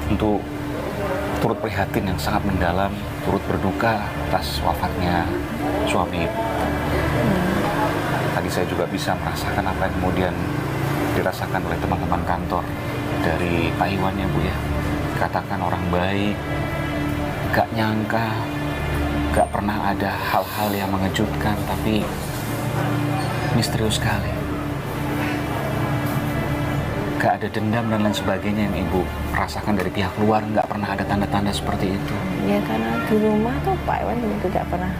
tentu turut prihatin yang sangat mendalam, turut berduka atas wafatnya suami Ibu. Tadi saya juga bisa merasakan apa yang kemudian dirasakan oleh teman-teman kantor dari Pak Iwan, ya Bu ya. Katakan orang baik, gak nyangka, gak pernah ada hal-hal yang mengejutkan, tapi misterius sekali. Gak ada dendam dan lain sebagainya yang Ibu rasakan dari pihak luar, gak pernah ada tanda-tanda seperti itu. Ya karena di rumah tuh Pak Iwan itu tidak pernah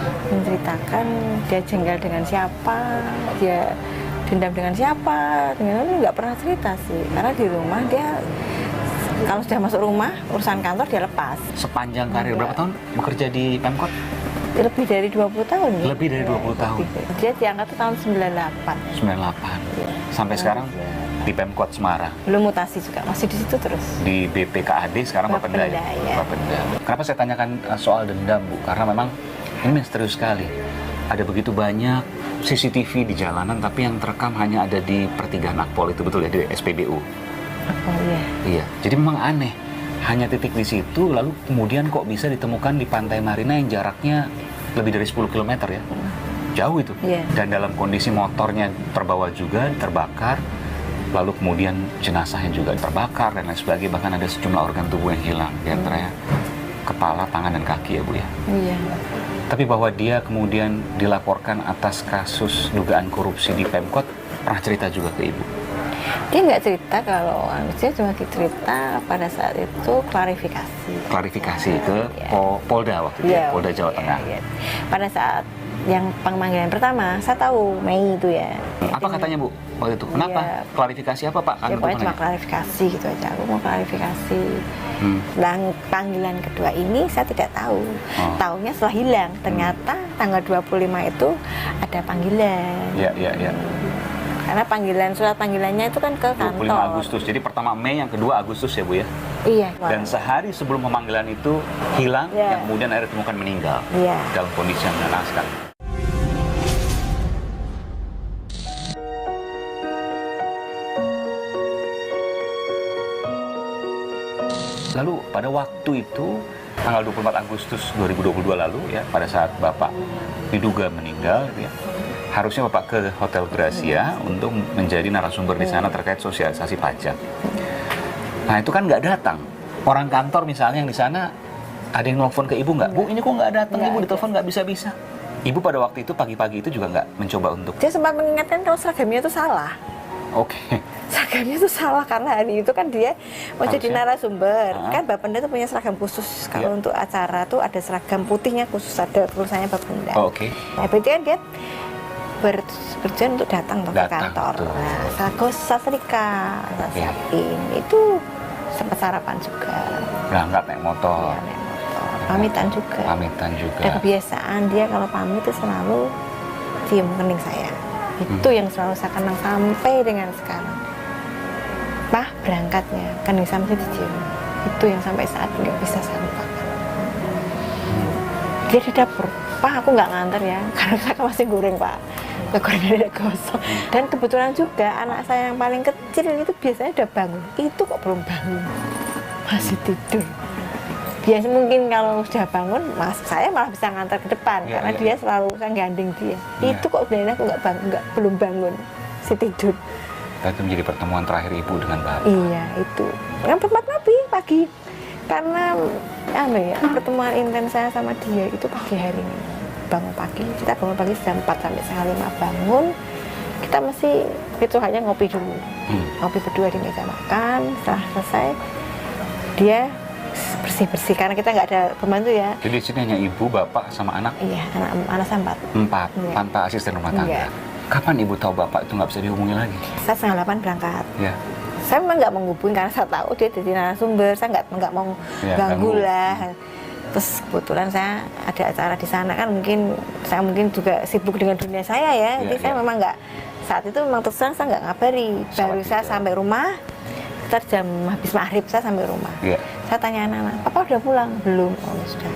menceritakan dia jengkel dengan siapa, dia dendam dengan siapa, dengan itu nggak pernah cerita sih. Karena di rumah dia kalau sudah masuk rumah urusan kantor dia lepas. Sepanjang karir berapa tahun bekerja di Pemkot? Lebih dari 20 tahun ya. Lebih dari 20 tahun. Dia diangkat tuh tahun 98. 98. Ya. Sampai sekarang di Pemkot Semarang. Belum mutasi juga, masih di situ terus. Di BPKAD sekarang Bapenda ya. Bapenda. Kenapa saya tanyakan soal dendam, Bu? Karena memang Ini misterius sekali. Ada begitu banyak CCTV di jalanan, tapi yang terekam hanya ada di pertigaan Akpol itu, betul ya, di SPBU? Oh iya. Iya, jadi memang aneh. Hanya titik di situ, lalu kemudian kok bisa ditemukan di Pantai Marina yang jaraknya lebih dari 10 km ya? Jauh itu. Iya. Dan dalam kondisi motornya terbawa juga, terbakar, lalu kemudian jenazahnya juga terbakar dan lain sebagainya. Bahkan ada sejumlah organ tubuh yang hilang, di antaranya kepala, tangan, dan kaki ya Bu ya? Iya. Tapi bahwa dia kemudian dilaporkan atas kasus dugaan korupsi di Pemkot, pernah cerita juga ke Ibu? Dia nggak cerita, kalau dia cuma cerita pada saat itu klarifikasi. Klarifikasi ke Polda waktu itu, Iya, Polda Jawa Tengah. Iya. Pada saat yang pemanggilan pertama, saya tahu Mei itu ya. Apa katanya Bu waktu itu? Kenapa? Iya. Klarifikasi apa Pak? Ya, pokoknya cuma klarifikasi gitu aja. Aku mau klarifikasi. Dan panggilan kedua ini saya tidak tahu. Taunya setelah hilang. Ternyata tanggal 25 itu ada panggilan. Iya. Karena surat panggilannya itu kan ke kantor. 25 Agustus. Jadi pertama Mei, yang kedua Agustus ya Bu ya? Iya. Dan sehari sebelum pemanggilan itu hilang, yang kemudian akhirnya ditemukan meninggal. Iya. Dalam kondisi yang mengenaskan. Lalu pada waktu itu, tanggal 24 Agustus 2022 lalu ya, pada saat Bapak diduga meninggal gitu ya, harusnya Bapak ke Hotel Gracia untuk menjadi narasumber di sana terkait sosialisasi pajak. Nah itu kan nggak datang. Orang kantor misalnya yang di sana, ada yang nelfon ke Ibu nggak? Bu, ini kok nggak datang? Ibu ditelepon nggak bisa-bisa. Ibu pada waktu itu pagi-pagi itu juga nggak mencoba untuk... Dia sempat mengingatkan kalau seragamnya itu salah. Oke. Seragamnya itu salah karena hari itu kan dia mau jadi narasumber. Kan Bapenda itu punya seragam khusus. Kalau untuk acara tuh ada seragam putihnya khusus, ada tulisannya Bapenda. Oke. Nah, berarti kan dia bertujuan untuk datang ke kantor. Nah, saya setrika, saya siapin. Itu sempat sarapan juga. Berangkat naik motor. Iya, naik motor. Pamitan juga. Pamitan juga. Ada kebiasaan dia kalau pamit itu selalu cium kening saya. Itu yang selalu saya kenang sampai dengan sekarang. Pak, berangkatnya kening saya masih dicium. Itu yang sampai saat ini nggak bisa saya lupakan. Dia di dapur, Pak aku nggak nganter ya, karena saya masih goreng Pak. Gorengnya udah gosong. Dan kebetulan juga anak saya yang paling kecil itu biasanya udah bangun. Itu kok belum bangun, masih tidur. Biasa mungkin kalau sudah bangun, saya malah bisa ngantar ke depan karena dia selalu saya gandeng dia. Itu kok benar aku belum bangun, si tidur. Itu menjadi pertemuan terakhir Ibu dengan Bapak. Iya itu. Yang tempat Nabi pagi, karena pertemuan intens saya sama dia itu pagi hari ini. Bangun pagi, kita bangun pagi jam 4 sampai setengah 5 bangun. Kita mesti itu hanya ngopi dulu, ngopi berdua di meja makan. Setelah selesai dia bersih-bersih karena kita nggak ada pembantu ya. Jadi di sini hanya Ibu, Bapak, sama anak? Iya, anak saya 4. Iya. Tanpa asisten rumah tangga? Iya. Kapan Ibu tahu Bapak itu nggak bisa dihubungi lagi? Saya setengah 8 berangkat. Ya. Saya memang nggak menghubungi karena saya tahu dia jadi narasumber, saya nggak mau ganggu lah. Terus kebetulan saya ada acara di sana kan, saya mungkin juga sibuk dengan dunia saya ya. Jadi saya memang nggak, saat itu memang terus saya nggak ngabari. Baru saya sampai rumah, sekitar jam habis maghrib saya sampai rumah. Saya tanya anak-anak, Papa udah pulang? Belum. Oh sudah.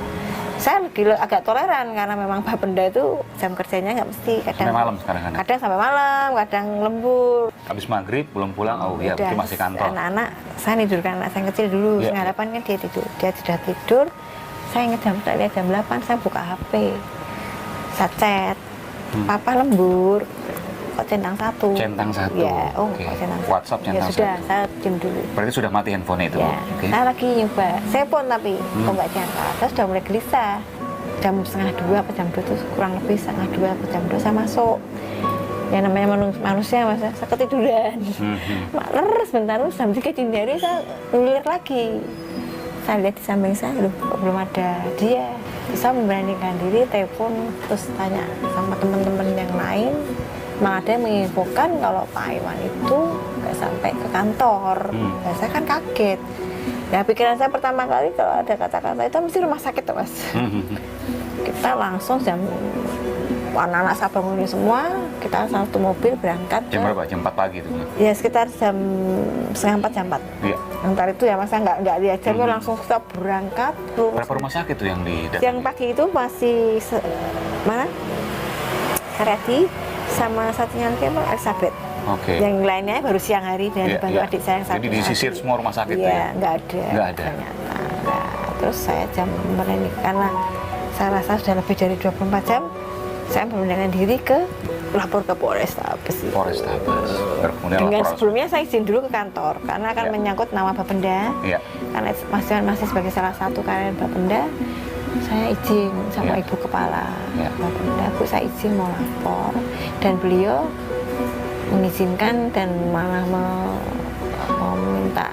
Saya agak toleran karena memang Bapenda itu jam kerjanya nggak mesti, kadang sampai malam sekarang kan? Kadang sampai malam, kadang lembur. Habis maghrib belum pulang, iya mungkin masih kantor. Anak-anak, saya tidurkan anak saya kecil dulu, setengah 8 kan dia tidur. Dia sudah tidur, saya ingat jam 8 saya buka HP, saya chat, Papa lembur, kok centang 1. Centang 1. Ya, kok centang 1. WhatsApp centang 1. Ya sudah, saya cium dulu. Berarti sudah mati handphone itu? Ya, saya lagi nyoba, telepon tapi kok nggak diangkat. Saya sudah mulai gelisah. Jam setengah 2 apa jam 2 itu kurang lebih setengah 2 apa jam 2 saya masuk. Ya namanya manusia, saya ketiduran. Sebentar, jam 3 dini hari saya ngelirik lagi. Saya lihat di samping saya, belum ada dia. Saya memberanikan diri, telepon, terus tanya sama teman-teman yang lain. Malah ada yang menginfokan kalau Pak Iwan itu nggak sampai ke kantor. Nah, saya kan kaget. Ya pikiran saya pertama kali kalau ada kata-kata itu mesti rumah sakit tuh Mas. Kita langsung jam anak-anak saya bangunin semua, kita satu mobil berangkat. Jam berapa? Jam 4 pagi itu? Ya sekitar jam 3:30 jam 4. Iya. Ntar itu ya mas, saya nggak lihat jamnya, langsung kita berangkat. Berapa rumah sakit tuh yang di Yang pagi itu masih mana? Karyadi sama satunya lagi apa? Elizabeth. Oke. Yang lainnya baru siang hari dan dibantu adik saya yang satu. Jadi disisir semua rumah sakit ya? ya? Nggak ada. Nggak ada. Ternyata. Nah, terus saya jam ini karena saya rasa sudah lebih dari 24 jam, saya memberanikan diri ke lapor ke Polrestabes. Polrestabes. Dengan sebelumnya saya izin dulu ke kantor karena akan menyangkut nama Bapenda. Iya. Karena masih sebagai salah satu karyawan Bapenda, saya izin sama ibu kepala Bapenda, Bu saya izin mau lapor, dan beliau mengizinkan dan malah meminta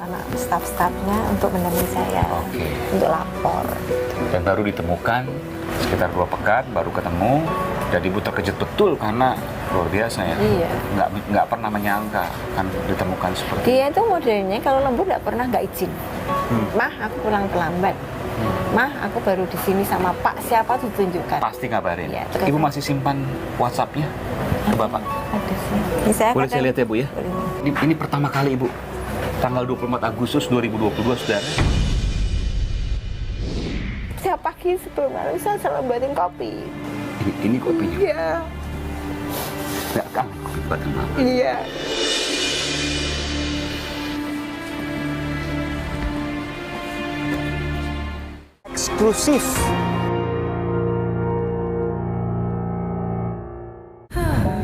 anak staf-stafnya untuk mendampingi saya untuk lapor. Dan baru ditemukan sekitar 2 pekan baru ketemu. Jadi ibu terkejut betul karena luar biasa ya. Iya. Nggak pernah menyangka kan ditemukan seperti Dia itu modelnya kalau lembur nggak pernah nggak izin. Mah aku pulang terlambat. Mah aku baru di sini sama Pak siapa tuh tunjukkan. Pasti ngabarin. Ya, ibu masih simpan WhatsApp-nya ke Bapak? Ada sih. Boleh saya lihat ya Bu ya? Ini pertama kali Ibu. Tanggal 24 Agustus 2022 saudara. Setiap pagi sebelum malam saya selalu buatin kopi. Ini kopinya? Iya. Nggak kangen kopi buatan Mama? Iya. Eksklusif.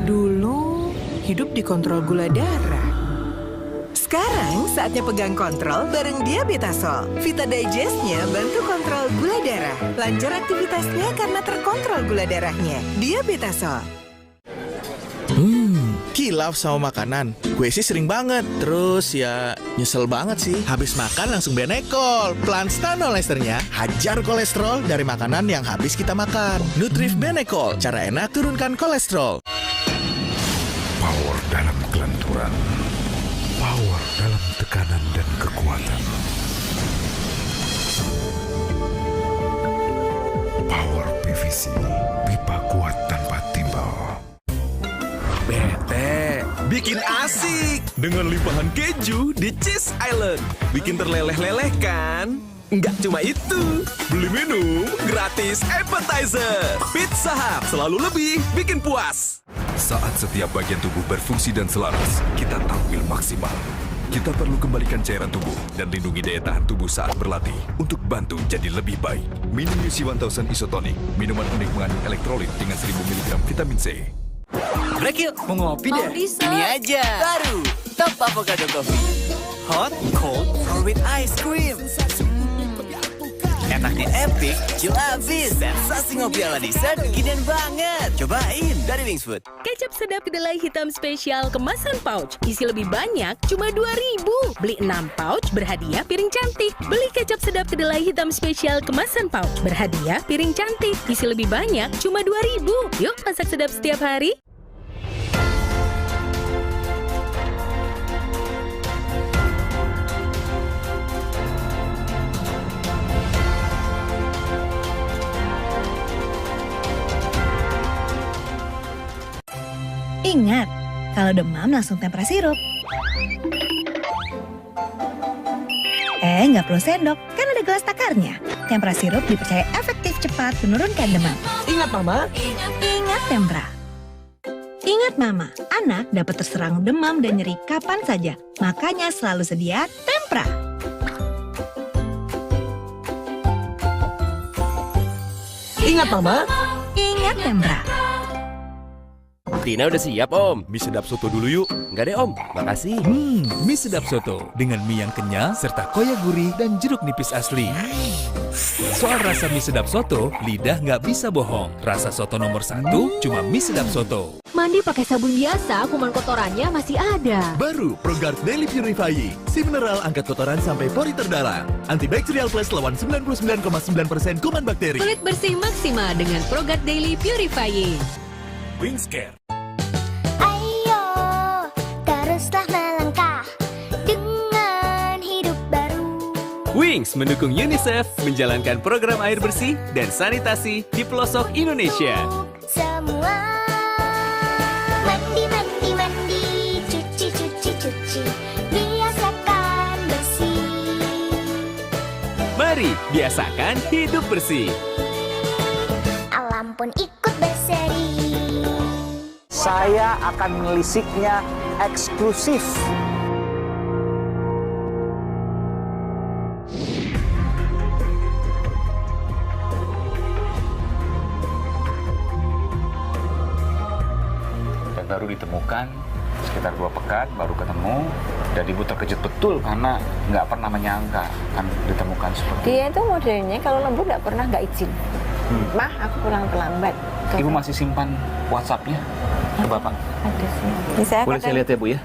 Dulu hidup dikontrol gula darah. Sekarang saatnya pegang kontrol bareng Diabetasol. Vita Digest-nya bantu kontrol gula darah. Lancar aktivitasnya karena terkontrol gula darahnya. Diabetasol. Kilaf sama makanan. Gue sih sering banget. Terus ya nyesel banget sih. Habis makan langsung Benekol. Planstan Olesternya hajar kolesterol dari makanan yang habis kita makan. Nutrif Benekol. Cara enak turunkan kolesterol. Power dalam kelenturan. Power dalam tekanan dan kekuatan. Power PVC. Pipa kuat tanpa timbal. Bete, bikin asik dengan limpahan keju di Cheese Island. Bikin terleleh-leleh kan? Nggak cuma itu, beli minum gratis appetizer. Pizza Hut selalu lebih bikin puas. Saat setiap bagian tubuh berfungsi dan selaras, kita tampil maksimal. Kita perlu kembalikan cairan tubuh dan lindungi daya tahan tubuh saat berlatih untuk bantu jadi lebih baik. Minum UC 1000 Isotonic, minuman unik mengandung elektrolit dengan 1000 mg vitamin C. Break yuk, mau ngopi deh? Ini aja, baru Top Avocado Coffee. Hot, cold, or with ice cream. Enaknya epic, chill abis. Sensasi ngopi ala dessert, kekinian banget. Cobain dari Wings Food. Kecap sedap kedelai hitam spesial kemasan pouch. Isi lebih banyak, cuma 2.000. Beli 6 pouch, berhadiah piring cantik. Beli kecap sedap kedelai hitam spesial kemasan pouch. Berhadiah piring cantik. Isi lebih banyak, cuma 2.000. Yuk, masak sedap setiap hari. Ingat, kalau demam langsung tempra sirup. Nggak perlu sendok, kan ada gelas takarnya. Tempra sirup dipercaya efektif cepat menurunkan demam. Ingat Mama. Ingat Tempra. Ingat Mama, anak dapat terserang demam dan nyeri kapan saja. Makanya selalu sedia Tempra. Ingat Mama. Ingat Tempra. Tina udah siap Om. Mie sedap soto dulu yuk. Enggak deh Om, makasih. Mie sedap soto dengan mie yang kenyal serta koya gurih dan jeruk nipis asli. Soal rasa mie sedap soto, lidah nggak bisa bohong. Rasa soto nomor 1 cuma mie sedap soto. Mandi pakai sabun biasa, kuman kotorannya masih ada. Baru ProGuard Daily Purifying. Si mineral angkat kotoran sampai pori terdalam. Antibacterial Plus lawan 99,9% kuman bakteri. Kulit bersih maksimal dengan ProGuard Daily Purifying. Wings Care. Ayo, teruslah melangkah dengan hidup baru. Wings mendukung UNICEF menjalankan program air bersih dan sanitasi di pelosok Indonesia. semua. Mandi, mandi, mandi, cuci, cuci, cuci, biasakan bersih. Mari biasakan hidup bersih. Alam pun ikut berseri. Saya akan menelisiknya eksklusif. Dan baru ditemukan sekitar 2 pekan, baru ketemu. Dan ibu terkejut betul karena nggak pernah menyangka akan ditemukan seperti itu. Dia itu modelnya kalau lembur nggak izin. Mah, aku pulang terlambat. Ibu masih simpan WhatsApp-nya ke Bapak? Ada sih. Ini Boleh saya lihat ya Bu ya?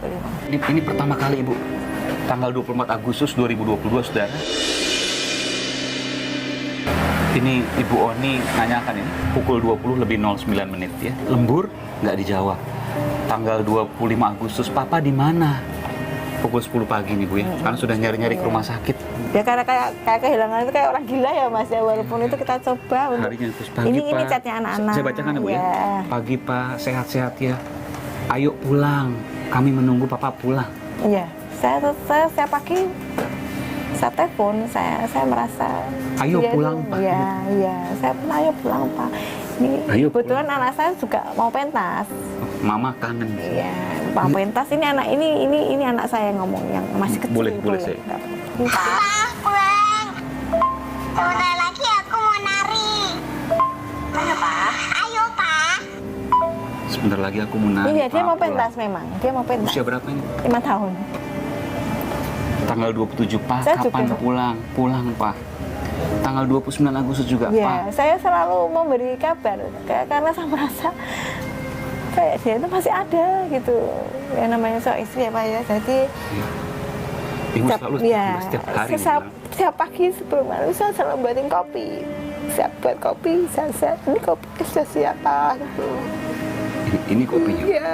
Ini pertama kali Ibu, tanggal 24 Agustus 2022, Saudara. Ini Ibu Oni nanyakan ini, pukul 20:09 ya. Lembur, nggak dijawab. Tanggal 25 Agustus, Papa di mana? Pukul 10 pagi nih Bu ya, karena sudah nyari-nyari ke rumah sakit. Ya karena kayak kehilangan itu kayak orang gila ya Mas ya, walaupun itu kita coba untuk Harinya terus pagi ini Pak. catnya anak-anak. Saya bacakan ya Bu ya. Pagi Pak, sehat-sehat ya. Ayo pulang, kami menunggu Papa pulang. Iya, saya pagi saya telepon, saya merasa ayo pulang Pak. Iya, saya pun ayo pulang Pak. Ini Ayo kebetulan anak saya juga mau pentas. Mama kangen. Iya, mau pentas. Ini anak saya yang ngomong yang masih kecil. Boleh saya. Papa, pulang. Sebentar lagi aku mau nari. Mana, Pak? Ayo, Pak. Sebentar lagi aku mau nari. Iya, dia Pak, mau pentas memang. Dia mau pentas. Usia berapa ini? 5 tahun. Tanggal 27 Pak, Saya kapan juga. pulang? Pulang Pak. Tanggal 29 Agustus juga Pak. Iya, saya selalu memberi kabar karena saya merasa kayak dia itu masih ada gitu. Ya namanya seorang istri ya Pak ya. Jadi Ibu selalu setiap hari. Setiap pagi sebelum malam saya selalu buatin kopi. Saya buat kopi, saya ini kopi sudah siap Pak. Gitu. Ini kopinya? Iya.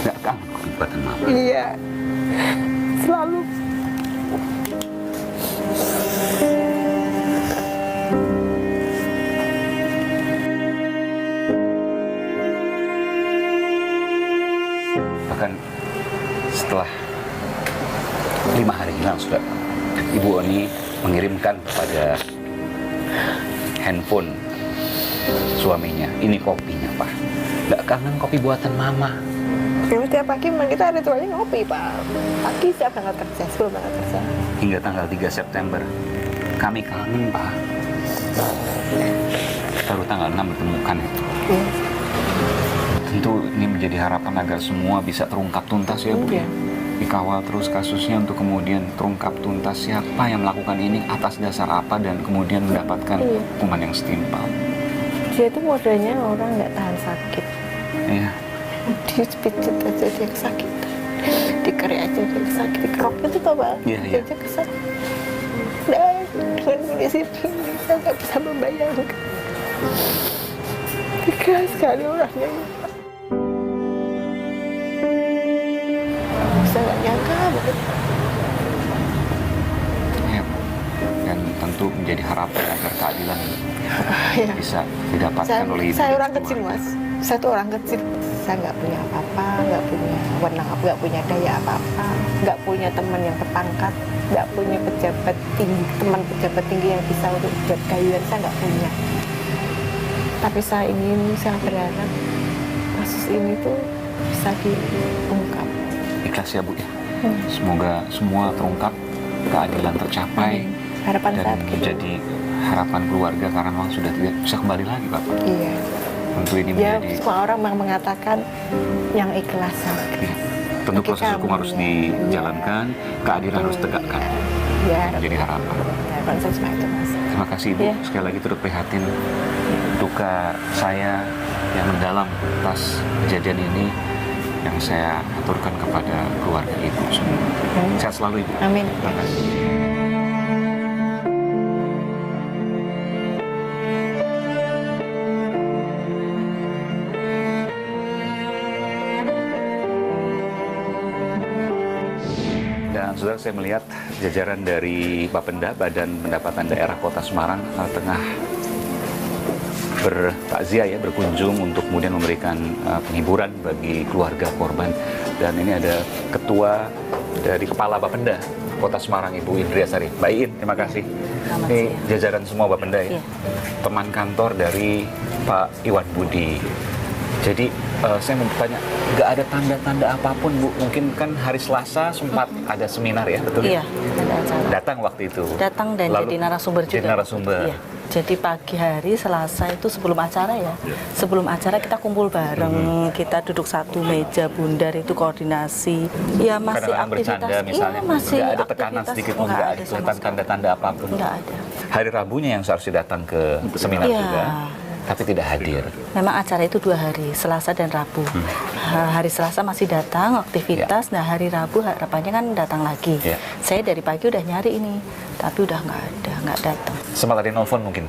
Nggak kangen kopi buatan Mama? Iya. Selalu. Bahkan setelah 5 hari hilang sudah, Ibu Oni mengirimkan kepada handphone suaminya, ini kopinya Pak. Nggak kangen kopi buatan Mama? Kalau tiap pagi memang kita ritualnya ngopi Pak. Pagi saya berangkat kerja, sebelum berangkat kerja. Hingga tanggal 3 September, kami kangen Pak. Baru tanggal 6 ditemukan itu. Iya. Tentu ini menjadi harapan agar semua bisa terungkap tuntas ya Bu. Iya. Dikawal terus kasusnya untuk kemudian terungkap tuntas siapa yang melakukan ini, atas dasar apa, dan kemudian mendapatkan hukuman yang setimpal. Dia itu modelnya orang nggak tahan sakit. Iya. Dipijit aja dia kesakitan, dikeri aja dia sakit, dikerok itu tau Pak. Iya. Dia aja kesakitan. Nah, dengan kondisi ini saya nggak bisa membayangkan. Tegas sekali orangnya. Saya nggak nyangka banget. Ya, dan tentu menjadi harapan agar keadilan Ya. bisa didapatkan oleh ibu. Saya orang kecil Mas, saya tuh orang kecil. Saya nggak punya apa-apa, nggak punya wewenang, nggak punya daya apa-apa, nggak punya teman yang berpangkat, nggak punya pejabat tinggi, teman pejabat tinggi yang bisa untuk buat gayuan, saya nggak punya. Tapi saya berharap kasus ini tuh bisa diungkap. Ikhlas ya Bu ya. Semoga semua terungkap, keadilan tercapai. Harapan dan saat gitu. menjadi harapan keluarga karena memang sudah tidak bisa kembali lagi Bapak. Iya. Tentu ini Ya, menjadi semua orang memang mengatakan yang ikhlas. tentu proses hukum harus dijalankan, keadilan harus ditegakkan. Ya, menjadi harapan. Harapan saya cuma itu Mas. Terima kasih Ibu, sekali lagi turut prihatin duka saya yang mendalam atas kejadian ini yang saya aturkan kepada keluarga Ibu semua. Sehat selalu Ibu. Amin. Terima kasih. Dan saudara, saya melihat jajaran dari Bapenda, Badan Pendapatan Daerah Kota Semarang, tengah bertakziah ya, berkunjung untuk kemudian memberikan penghiburan bagi keluarga korban. Dan ini ada Ketua dari Kepala Bapenda Kota Semarang, Ibu Indriasari. Mbak Iin, terima kasih. Ini jajaran semua Bapenda ya. Teman kantor dari Pak Iwan Budi. Jadi saya mau bertanya, nggak ada tanda-tanda apapun Bu? Mungkin kan hari Selasa sempat ada seminar ya, betul? Iya, ada acara. Datang waktu itu? Datang dan lalu jadi narasumber juga. Jadi narasumber. Iya. Jadi pagi hari Selasa itu sebelum acara ya, sebelum acara kita kumpul bareng, kita duduk satu meja bundar itu koordinasi. Ya masih kadang-kadang aktivitas, bercanda misalnya, masih nggak ada tekanan sedikit pun, nggak ada kelihatan tanda-tanda apapun. Nggak ada. Hari Rabunya yang seharusnya datang ke seminar juga, tapi tidak hadir. Memang acara itu 2 hari, Selasa dan Rabu. Hari Selasa masih datang aktivitas, nah hari Rabu harapannya kan datang lagi. Saya dari pagi udah nyari ini, tapi udah nggak ada, nggak datang. Sempat ada nelfon mungkin?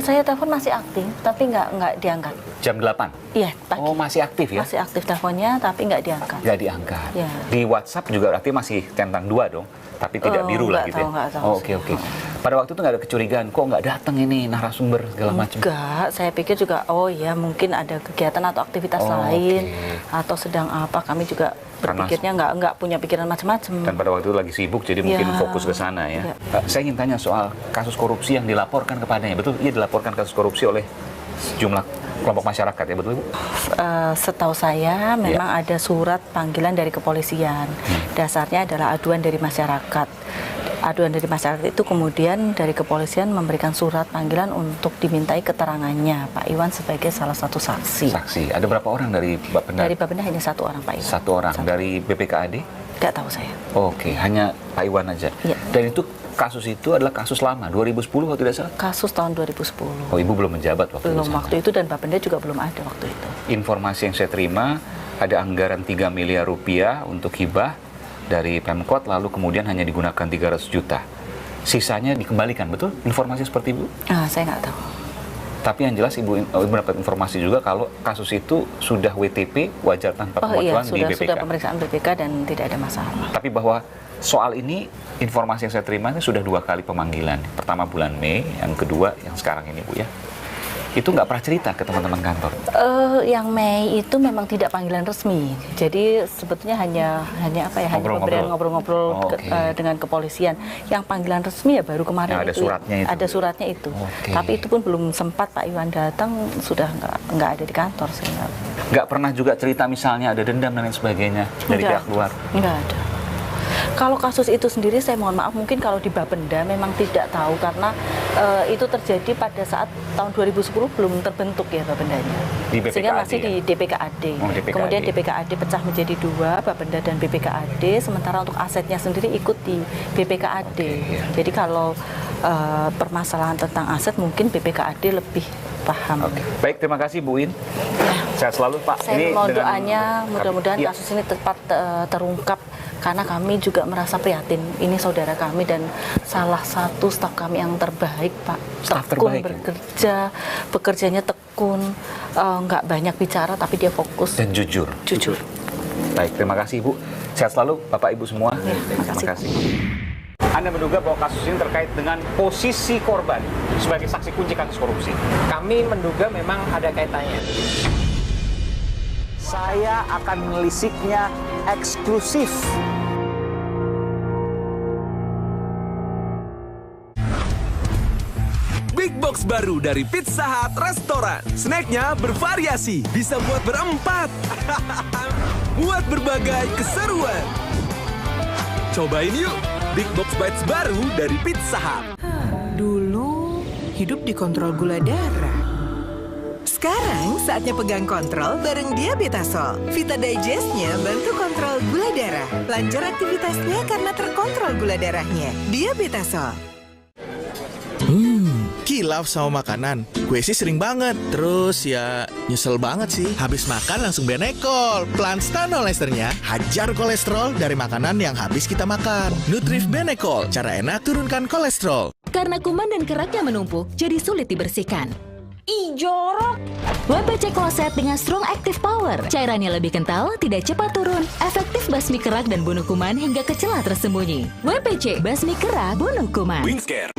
Saya telepon masih aktif, tapi nggak diangkat. Jam 8? Iya, pagi. Oh, masih aktif ya? Masih aktif teleponnya, tapi nggak diangkat. Nggak diangkat. Ya. Di WhatsApp juga berarti masih centang 2 dong? Tapi tidak biru lah gitu ya? Nggak tahu. Oh, oke. Pada waktu itu nggak ada kecurigaan, kok nggak datang ini narasumber segala macam? Enggak, saya pikir juga, oh ya mungkin ada kegiatan atau aktivitas lain, atau sedang apa, kami juga berpikirnya nggak punya pikiran macam-macam. Dan pada waktu itu lagi sibuk, jadi mungkin fokus ke sana ya. Saya ingin tanya soal kasus korupsi yang dilaporkan kepadanya, betul? Iya, dilaporkan kasus korupsi oleh sejumlah kelompok masyarakat ya, betul Bu? Setahu saya memang ada surat panggilan dari kepolisian. Dasarnya adalah aduan dari masyarakat. Aduan dari masyarakat itu kemudian dari kepolisian memberikan surat panggilan untuk dimintai keterangannya Pak Iwan sebagai salah satu saksi. Saksi. Ada berapa orang dari Bapenda? Dari Bapenda hanya 1 orang Pak Iwan. 1 orang. Dari BPKAD? Nggak tahu saya. Oke, hanya Pak Iwan aja. Iya. Dan itu kasus itu adalah kasus lama, 2010 kalau tidak salah? Kasus tahun 2010. Oh, Ibu belum menjabat waktu itu? Belum waktu itu, dan Bapenda juga belum ada waktu itu. Informasi yang saya terima, ada anggaran 3 miliar rupiah untuk hibah dari Pemkot, lalu kemudian hanya digunakan 300 juta. Sisanya dikembalikan, betul? Informasi seperti itu? Saya nggak tahu. Tapi yang jelas Ibu dapat informasi juga kalau kasus itu sudah WTP, wajar tanpa pengakuan di BPK. Sudah pemeriksaan BPK dan tidak ada masalah. Tapi bahwa soal ini, informasi yang saya terima ini sudah 2 kali pemanggilan. Pertama bulan Mei, yang kedua yang sekarang ini Bu ya. Itu nggak pernah cerita ke teman-teman kantor? Yang Mei itu memang tidak panggilan resmi. Jadi sebetulnya hanya apa ya, hanya pemberian ngobrol-ngobrol dengan kepolisian. Yang panggilan resmi ya baru kemarin ada itu. Suratnya itu. Ada suratnya itu. Tapi itu pun belum sempat Pak Iwan datang, sudah nggak ada di kantor sehingga. Nggak pernah juga cerita misalnya ada dendam dan lain sebagainya dari pihak luar? Nggak ada. Kalau kasus itu sendiri saya mohon maaf, mungkin kalau di Bapenda memang tidak tahu karena itu terjadi pada saat tahun 2010 belum terbentuk ya Bapendanya. Sehingga masih di DPKAD. Kemudian DPKAD pecah menjadi 2, Bapenda dan BPKAD, sementara untuk asetnya sendiri ikut di BPKAD. Jadi kalau permasalahan tentang aset mungkin BPKAD lebih paham. Baik, terima kasih Bu In. Sehat selalu Pak. Saya mohon doanya, mudah-mudahan kasus ini tepat terungkap, karena kami juga merasa prihatin. Ini saudara kami dan salah satu staf kami yang terbaik Pak. Tekun bekerja, bekerjanya tekun, nggak banyak bicara tapi dia fokus. Dan jujur. Jujur. Baik, terima kasih Bu. Sehat selalu Bapak Ibu semua. Terima kasih. Anda menduga bahwa kasus ini terkait dengan posisi korban sebagai saksi kunci kasus korupsi? Kami menduga memang ada kaitannya. Saya akan menelisiknya eksklusif. Big Box baru dari Pizza Hut Restoran. Snacknya bervariasi, bisa buat berempat. Buat berbagai keseruan. Cobain yuk, Big Box Bites baru dari Pizza Hut. Dulu hidup dikontrol gula darah. Sekarang saatnya pegang kontrol bareng Diabetasol. Vita Digest-nya bantu kontrol gula darah. Lancar aktivitasnya karena terkontrol gula darahnya. Diabetasol. Kilaf sama makanan. Gue sih sering banget. Terus ya nyesel banget sih. Habis makan langsung benekol. Plan Stanol Esternya hajar kolesterol dari makanan yang habis kita makan. Nutrif Benekol. Cara enak turunkan kolesterol. Karena kuman dan keraknya menumpuk, jadi sulit dibersihkan. Ih, jorok! WPC Closet dengan Strong Active Power. Cairannya lebih kental, tidak cepat turun. Efektif basmi kerak dan bunuh kuman hingga ke celah tersembunyi. WPC, basmi kerak, bunuh kuman. Wingscare.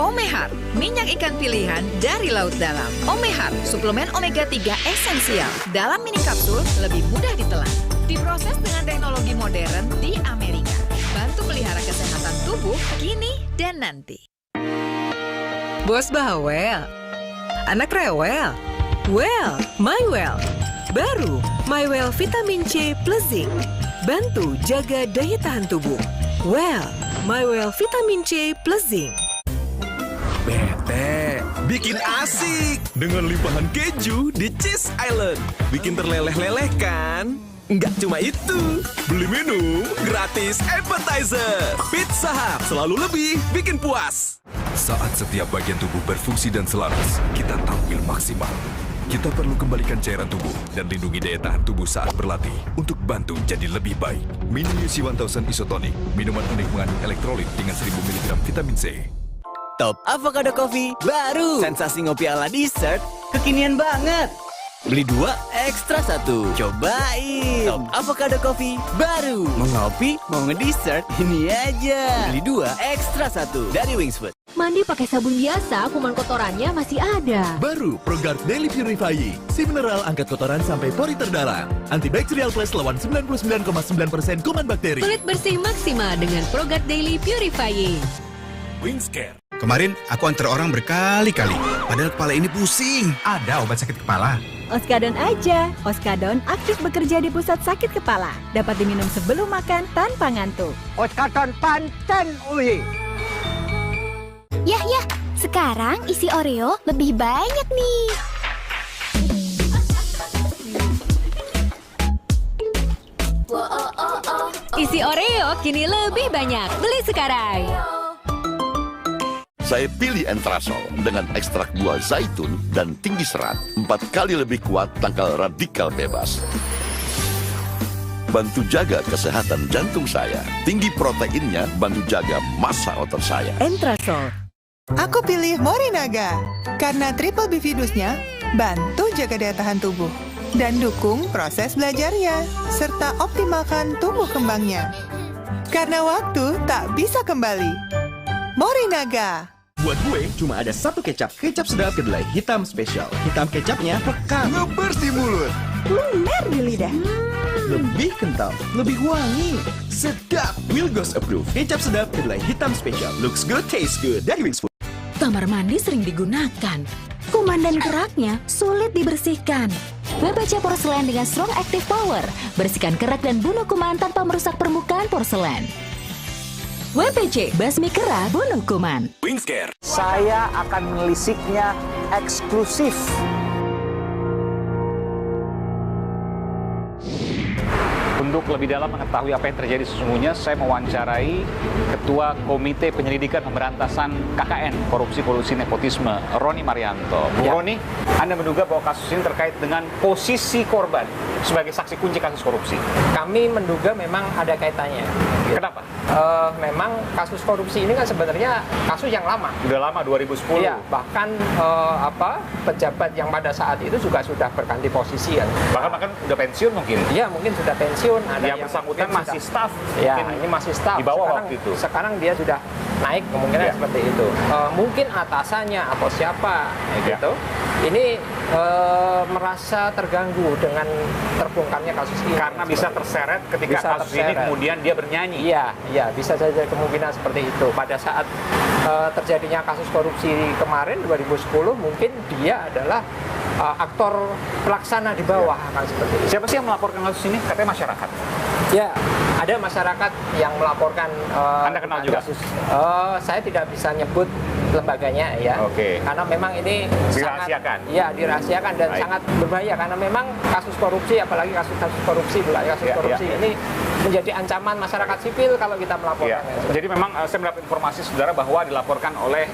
Omehar, minyak ikan pilihan dari laut dalam. Omehar, suplemen omega 3 esensial. Dalam mini kapsul, lebih mudah ditelan. Diproses dengan teknologi modern di Amerika. Bantu pelihara kesehatan tubuh kini dan nanti. Bos bawel, anak rewel. Well, MyWell. Baru, MyWell Vitamin C plus Zinc. Bantu jaga daya tahan tubuh. Well, MyWell Vitamin C plus Zinc. Bete, bikin asik dengan limpahan keju di Cheese Island. Bikin terleleh-leleh kan? Nggak cuma itu, beli minum gratis appetizer. Pizza Hut selalu lebih bikin puas. Saat setiap bagian tubuh berfungsi dan selaras, kita tampil maksimal. Kita perlu kembalikan cairan tubuh dan lindungi daya tahan tubuh saat berlatih untuk bantu jadi lebih baik. Minum UC 1000 Isotonic, minuman unik mengandung elektrolit dengan 1000 mg vitamin C. Top Avocado Coffee baru. Sensasi ngopi ala dessert kekinian banget. Beli 2, ekstra 1. Cobain. Top Avocado Coffee baru. Mau ngopi, mau ngedessert, ini aja. Beli 2, ekstra 1 dari Wingsfood. Mandi pakai sabun biasa, kuman kotorannya masih ada. Baru ProGuard Daily Purifying. Si mineral angkat kotoran sampai pori terdalam. Antibacterial Plus lawan 99,9% kuman bakteri. Kulit bersih maksimal dengan ProGuard Daily Purifying. Wingscare. Kemarin aku antar orang berkali-kali, padahal kepala ini pusing. Ada obat sakit kepala. Oskadon aja. Oskadon aktif bekerja di pusat sakit kepala. Dapat diminum sebelum makan tanpa ngantuk. Oskadon pancen uli. Yah, sekarang isi Oreo lebih banyak nih. Isi Oreo kini lebih banyak. Beli sekarang. Saya pilih Entrasol dengan ekstrak buah zaitun dan tinggi serat. 4 kali lebih kuat tangkal radikal bebas. Bantu jaga kesehatan jantung saya. Tinggi proteinnya bantu jaga massa otot saya. Entrasol. Aku pilih Morinaga karena triple bifidusnya bantu jaga daya tahan tubuh dan dukung proses belajarnya serta optimalkan tumbuh kembangnya. Karena waktu tak bisa kembali. Morinaga. Buat gue, cuma ada satu kecap. Kecap sedap kedelai hitam spesial. Hitam kecapnya pekat. Ngebersih mulut. Lumer di lidah. Lebih kental, lebih wangi. Sedap. Wilgos Approved. Kecap sedap kedelai hitam spesial. Looks good, tastes good. Dari Wingsfood. Kamar mandi sering digunakan. Kuman dan keraknya sulit dibersihkan. WPC Porselen dengan Strong Active Power. Bersihkan kerak dan bunuh kuman tanpa merusak permukaan porselen. WPC, basmi kera bunuh kuman. Wingscare. Saya akan menelisiknya eksklusif. Untuk lebih dalam mengetahui apa yang terjadi sesungguhnya, saya mewawancarai Ketua Komite Penyelidikan Pemberantasan KKN, Korupsi Kolusi Nepotisme, Roni Marianto. Bu Roni, Anda menduga bahwa kasus ini terkait dengan posisi korban sebagai saksi kunci kasus korupsi? Kami menduga memang ada kaitannya. Kenapa? Memang kasus korupsi ini kan sebenarnya kasus yang lama. Udah lama, 2010. Iya, bahkan pejabat yang pada saat itu juga sudah berganti posisi kan. Bahkan udah pensiun mungkin? Iya, mungkin sudah pensiun. Ada yang bersangkutan masih staf. Ya, ini masih staf. Di bawah sekarang, waktu itu. Sekarang dia sudah naik, kemungkinan seperti itu. Mungkin atasannya atau siapa gitu. Ini merasa terganggu dengan terbongkarnya kasus ini. Karena bisa terseret ketika kasus ini kemudian dia bernyanyi. Iya, bisa saja kemungkinan seperti itu. Pada saat terjadinya kasus korupsi kemarin 2010, mungkin dia adalah aktor pelaksana di bawah akan seperti itu. Siapa sih yang melaporkan kasus ini? Katanya masyarakat. Ya, ada masyarakat yang melaporkan. Anda kenal juga? Kasus. Saya tidak bisa nyebut lembaganya ya. Oke. Karena memang ini dirahasiakan. Iya, dirahasiakan dan sangat berbahaya karena memang kasus korupsi, apalagi kasus korupsi ini menjadi ancaman masyarakat sipil kalau kita melaporkan. Jadi memang saya mendapat informasi saudara bahwa dilaporkan oleh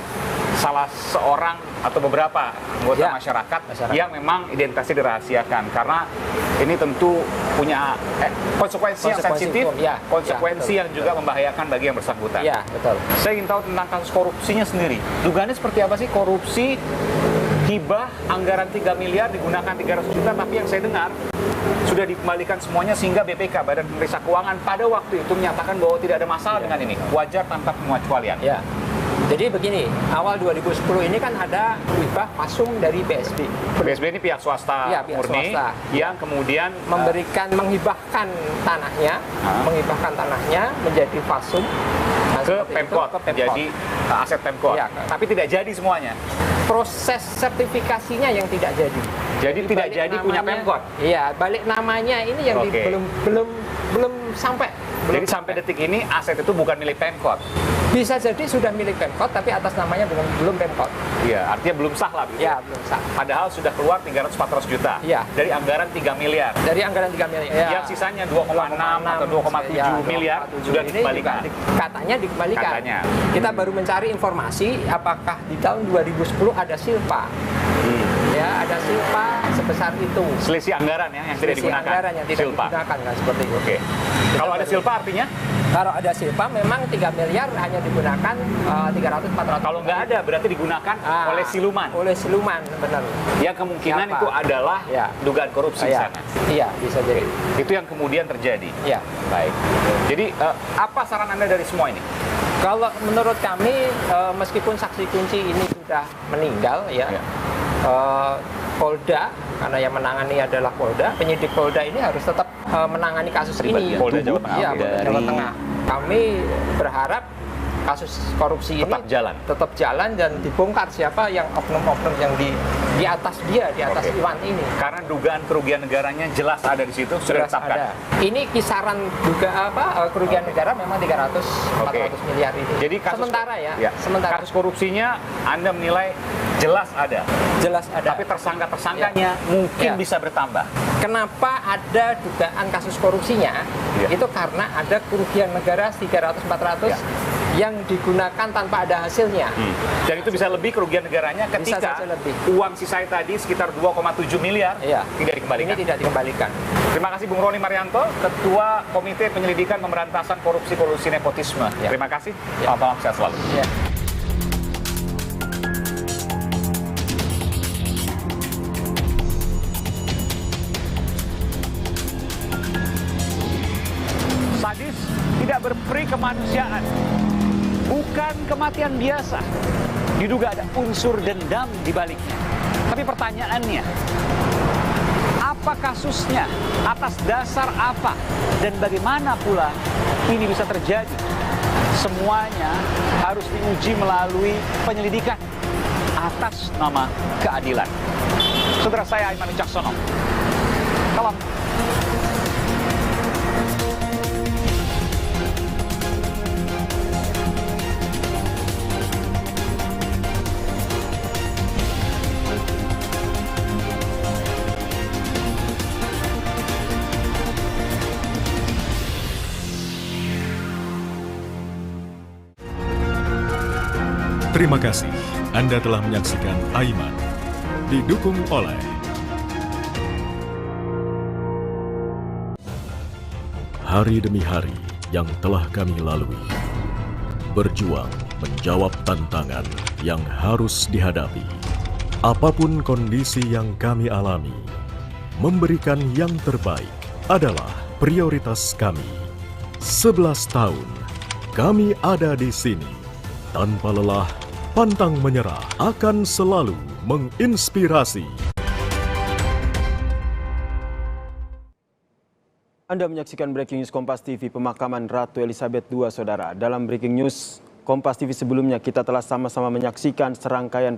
salah seorang atau beberapa anggota masyarakat yang memang identitasnya dirahasiakan karena ini tentu punya konsekuensi yang sensitif, konsekuensi yang juga membahayakan bagi yang bersangkutan. Iya, betul. Saya ingin tahu tentang kasus korupsinya sendiri. Dugaannya seperti apa sih korupsi hibah anggaran 3 miliar digunakan 300 juta, tapi yang saya dengar sudah dikembalikan semuanya sehingga BPK, Badan Pemeriksa Keuangan, pada waktu itu menyatakan bahwa tidak ada masalah dengan ini, wajar tanpa pengecualian. Jadi begini, awal 2010 ini kan ada hibah pasung dari BSD. BSD ini pihak swasta murni yang kemudian menghibahkan tanahnya, menjadi pasung ke Pemkot, jadi aset Pemkot. Ya, tapi tidak jadi semuanya. Proses sertifikasinya yang tidak jadi. Jadi tidak jadi punya Pemkot. Iya, balik namanya ini yang belum sampai. Jadi sampai detik ini aset itu bukan milik Pemkot. Bisa jadi sudah milik Pemkot, tapi atas namanya belum Pemkot. Iya, artinya belum sah lah. Iya, belum sah. Padahal sudah keluar 300-400 juta. Iya. Dari anggaran 3 miliar. Dari anggaran 3 miliar. Ya. Yang sisanya 2,6 atau 2,7 miliar sudah dikembalikan. Katanya dikembalikan. Katanya. Kita baru mencari informasi apakah di tahun 2010 ada silpa. Ya, ada silpa sebesar itu. Selisih anggaran ya yang tidak digunakan. Anggaran yang tidak digunakan, kan seperti itu. Oke. Kalau ada silpa artinya? Kalau ada silpa memang 3 miliar hanya digunakan 300-400. Kalau nggak ada berarti digunakan oleh siluman. Oleh siluman, benar. Yang kemungkinan itu adalah dugaan korupsi di sana. Iya, bisa jadi. Itu yang kemudian terjadi. Iya. Baik. Jadi apa saran Anda dari semua ini? Kalau menurut kami meskipun saksi kunci ini sudah meninggal Polda, karena yang menangani adalah Polda, penyidik Polda ini harus tetap menangani kasus ini. Polda Jawa Tengah. Iya, Polda Jawa Tengah. Kami berharap kasus korupsi ini tetap jalan dan dibongkar siapa yang oknum-oknum yang di atas dia, di atas Iwan ini. Karena dugaan kerugian negaranya jelas ada di situ, sudah ditetapkan. Ini kisaran kerugian negara memang 300-400 miliar ini. Jadi kasus, sementara kasus korupsinya Anda menilai jelas ada. Jelas ada. Tapi tersangka-tersangkanya mungkin bisa bertambah. Kenapa ada dugaan kasus korupsinya? Itu karena ada kerugian negara 300-400 yang digunakan tanpa ada hasilnya. Dan itu bisa lebih kerugian negaranya ketika uang sisa tadi sekitar 2,7 miliar tidak dikembalikan. Ini tidak dikembalikan. Terima kasih Bung Roni Marianto, Ketua Komite Penyelidikan Pemberantasan Korupsi Kolusi Nepotisme. Terima kasih. Selamat malam, sehat selalu. Sadis tidak berperi kemanusiaan. Bukan kematian biasa. Diduga ada unsur dendam di baliknya. Tapi pertanyaannya, apa kasusnya? Atas dasar apa? Dan bagaimana pula ini bisa terjadi? Semuanya harus diuji melalui penyelidikan atas nama keadilan. Saudara saya Aiman Wicaksono. Salam. Terima kasih Anda telah menyaksikan Aiman. Didukung oleh hari demi hari yang telah kami lalui. Berjuang menjawab tantangan yang harus dihadapi. Apapun kondisi yang kami alami, memberikan yang terbaik adalah prioritas kami. 11 tahun kami ada di sini. Tanpa lelah, pantang menyerah akan selalu menginspirasi. Anda menyaksikan Breaking News Kompas TV pemakaman Ratu Elizabeth II, Saudara. Dalam Breaking News Kompas TV sebelumnya, kita telah sama-sama menyaksikan serangkaian